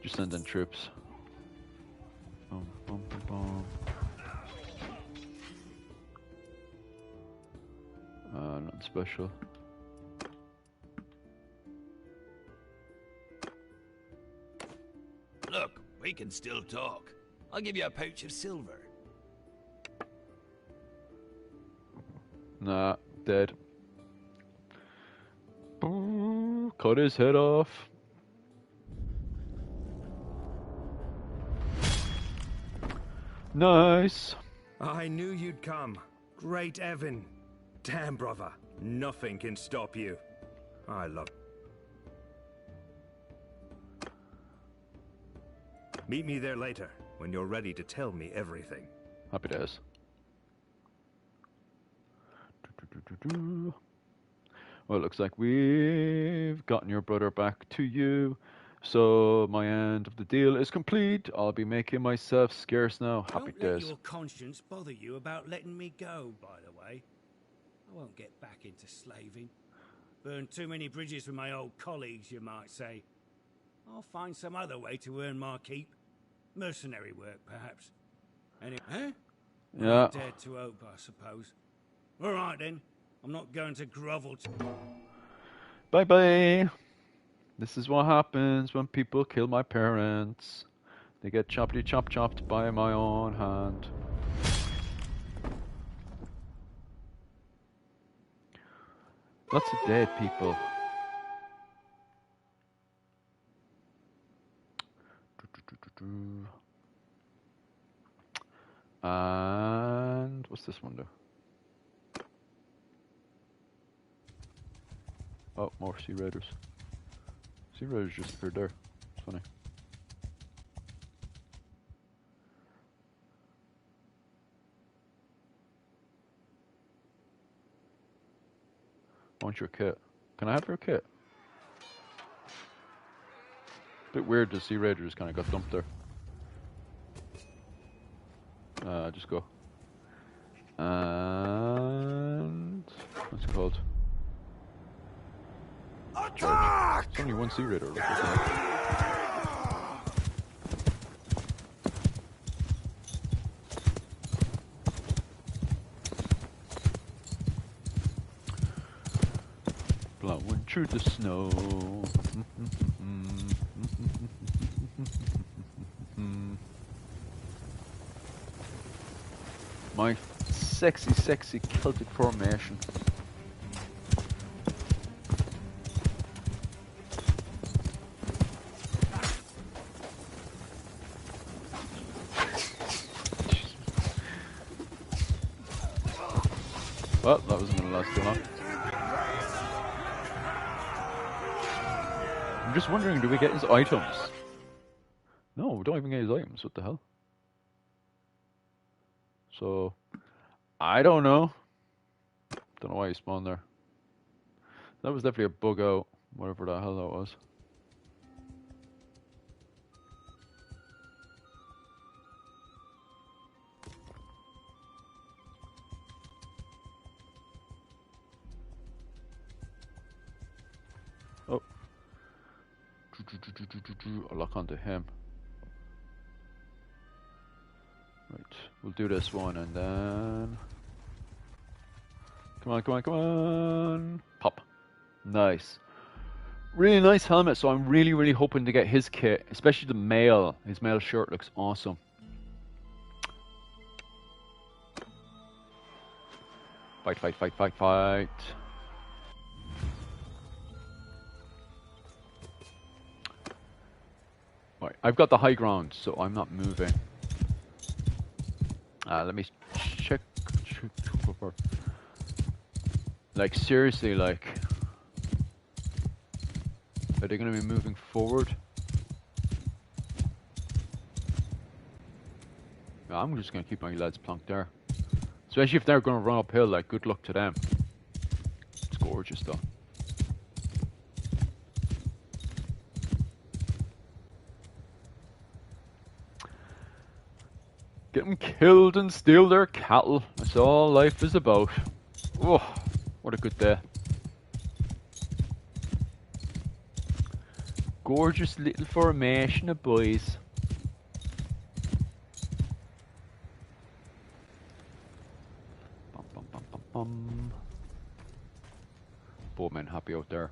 Just send in troops. Boom, boom, boom, boom. Nothing special. Look, we can still talk. I'll give you a pouch of silver. Nah, dead. Boom, cut his head off. Nice. I knew you'd come. Great Evan. Damn, brother. Nothing can stop you. I love... Meet me there later, when you're ready to tell me everything. Happy days. Well, it looks like we've gotten your brother back to you. So my end of the deal is complete. I'll be making myself scarce now. Happy Don't let days. your conscience bother you about letting me go, by the way. I won't get back into slaving. Burned too many bridges with my old colleagues, you might say. I'll find some other way to earn my keep. Mercenary work, perhaps. Anyway, huh? Yeah. Dared to hope, I suppose. All right, then. I'm not going to grovel to... Bye-bye. This is what happens when people kill my parents. They get choppity chop chopped by my own hand. Lots of dead people. And what's this one do? Oh, more Sea Raiders. Sea Raiders just appeared there. It's funny. I want your kit. Can I have your kit? Bit weird the Sea Raiders kind of got dumped there. Just go. And what's it called? Charge. It's only one Sea Raider. Blowing through the snow. My sexy, sexy Celtic formation. Well, that wasn't going to last too long. I'm just wondering, do we get his items? No, we don't even get his items. What the hell? So, I don't know. Don't know why he spawned there. That was definitely a bug out, whatever the hell that was. Oh. I'll lock onto him. Right, we'll do this one and then... Come on, come on, come on! Pop. Nice. Really nice helmet, so I'm really, really hoping to get his kit, especially the mail. His mail shirt looks awesome. Fight, fight, fight, fight, fight. Right, I've got the high ground, so I'm not moving. Let me check. Like, seriously, like... Are they going to be moving forward? No, I'm just going to keep my lads plunked there. Especially if they're going to run uphill, like, good luck to them. It's gorgeous, though. Get them killed and steal their cattle. That's all life is about. Oh, what a good day. Gorgeous little formation of boys. Bum, bum, bum, bum, bum. Bowmen happy out there.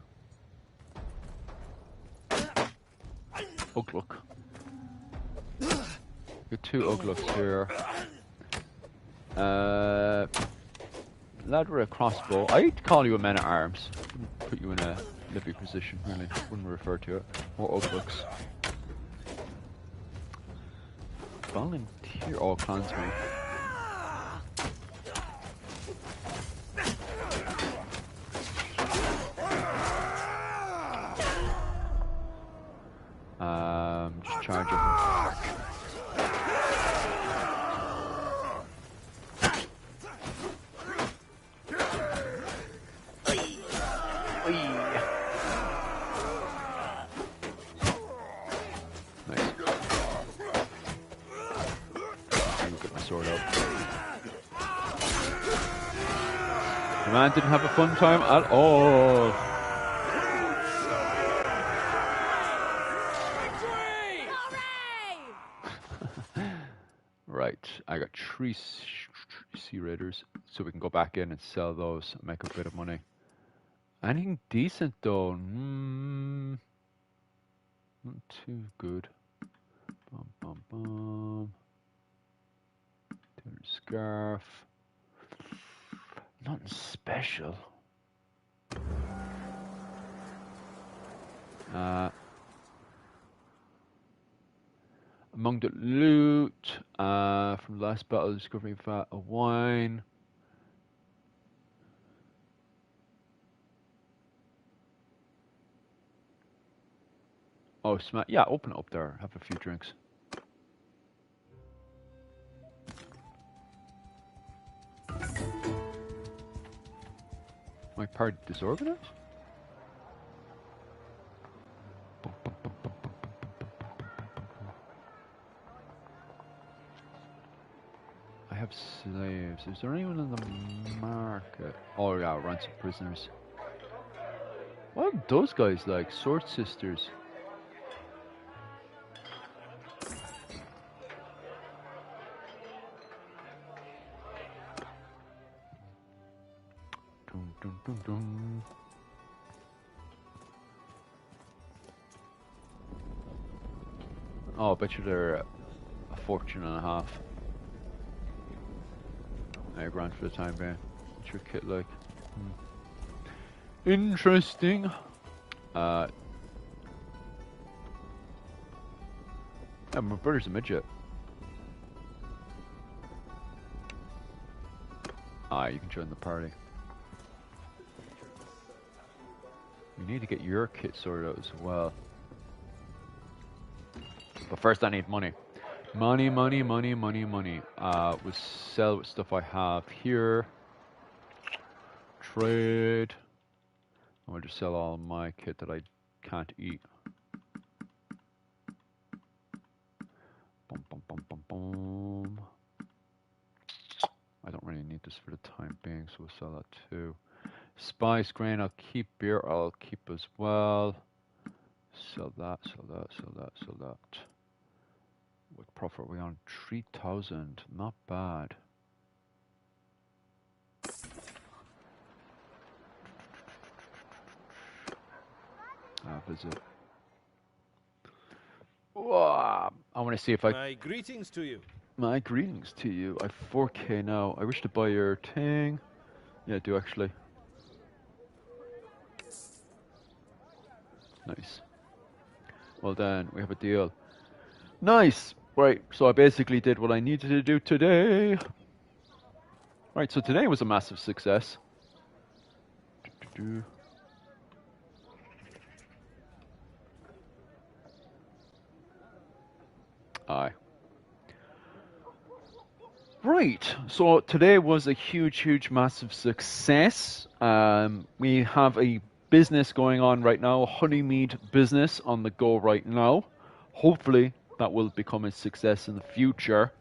Ugluk. Got two Ugluks here. Lad with a crossbow. I'd call you a man at arms. Wouldn't put you in a living position, really. Wouldn't refer to it. More Ugluks. Volunteer. Oh, clansman. Just charge him. The man didn't have a fun time at all. Right, I got three Sea Raiders, so we can go back in and sell those and make a bit of money. Anything decent though? Not too good. Bum, bum, bum. Scarf. Nothing special. Among the loot from the last battle, discovering vat of wine. Oh, yeah, open it up there. Have a few drinks. My party disorganized? I have slaves. Is there anyone in the market? Oh yeah, ransom prisoners. What are those guys like? Sword sisters. Dun, dun, dun, dun. Oh, I bet you they're a fortune and a half. I grand for the time being. What's your kit like? Interesting. Yeah, my brother's a midget. You can join the party. You need to get your kit sorted out as well. But first I need money. Money, money, money, money, money. We'll sell what stuff I have here. Trade. And we'll just sell all my kit that I can't eat. Bum, bum, bum, bum, bum. I don't really need this for the time being, so we'll sell that too. Spice, grain, I'll keep. Beer, I'll keep as well. Sell that, sell that, sell that, sell that. What profit are we on? 3,000. Not bad. Visit. Whoa, I want to see if I... My greetings to you. My greetings to you. I have 4K now. I wish to buy your thing. Yeah, I do actually. Nice. Well then, we have a deal. Nice! Right, so I basically did what I needed to do today. Right, so today was a massive success. Aye. Right, so today was a huge, massive success. We have a business going on right now, a honeymead business on the go right now. Hopefully that will become a success in the future.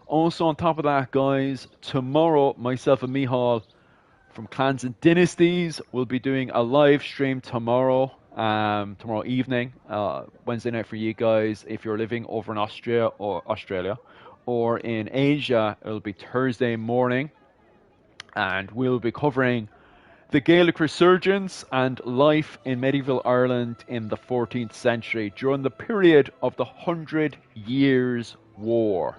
Also on top of that, guys, tomorrow myself and Mihal from Clans and Dynasties will be doing a live stream tomorrow evening, Wednesday night for you guys. If you're living over in Australia or in Asia, it'll be Thursday morning, and we'll be covering the Gaelic resurgence and life in medieval Ireland in the 14th century during the period of the 100 Years' War.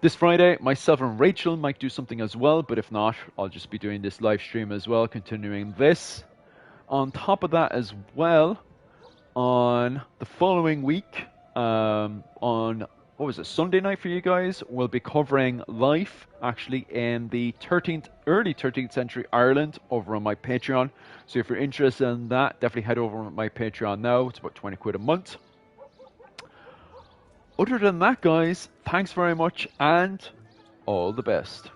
This Friday, myself and Rachel might do something as well, but if not, I'll just be doing this live stream as well, continuing this. On top of that as well, on the following week, on, what was it, Sunday night for you guys, we'll be covering life, actually, in the early 13th century Ireland over on my Patreon. So if you're interested in that, definitely head over on my Patreon now. It's about 20 quid a month. Other than that, guys, thanks very much and all the best.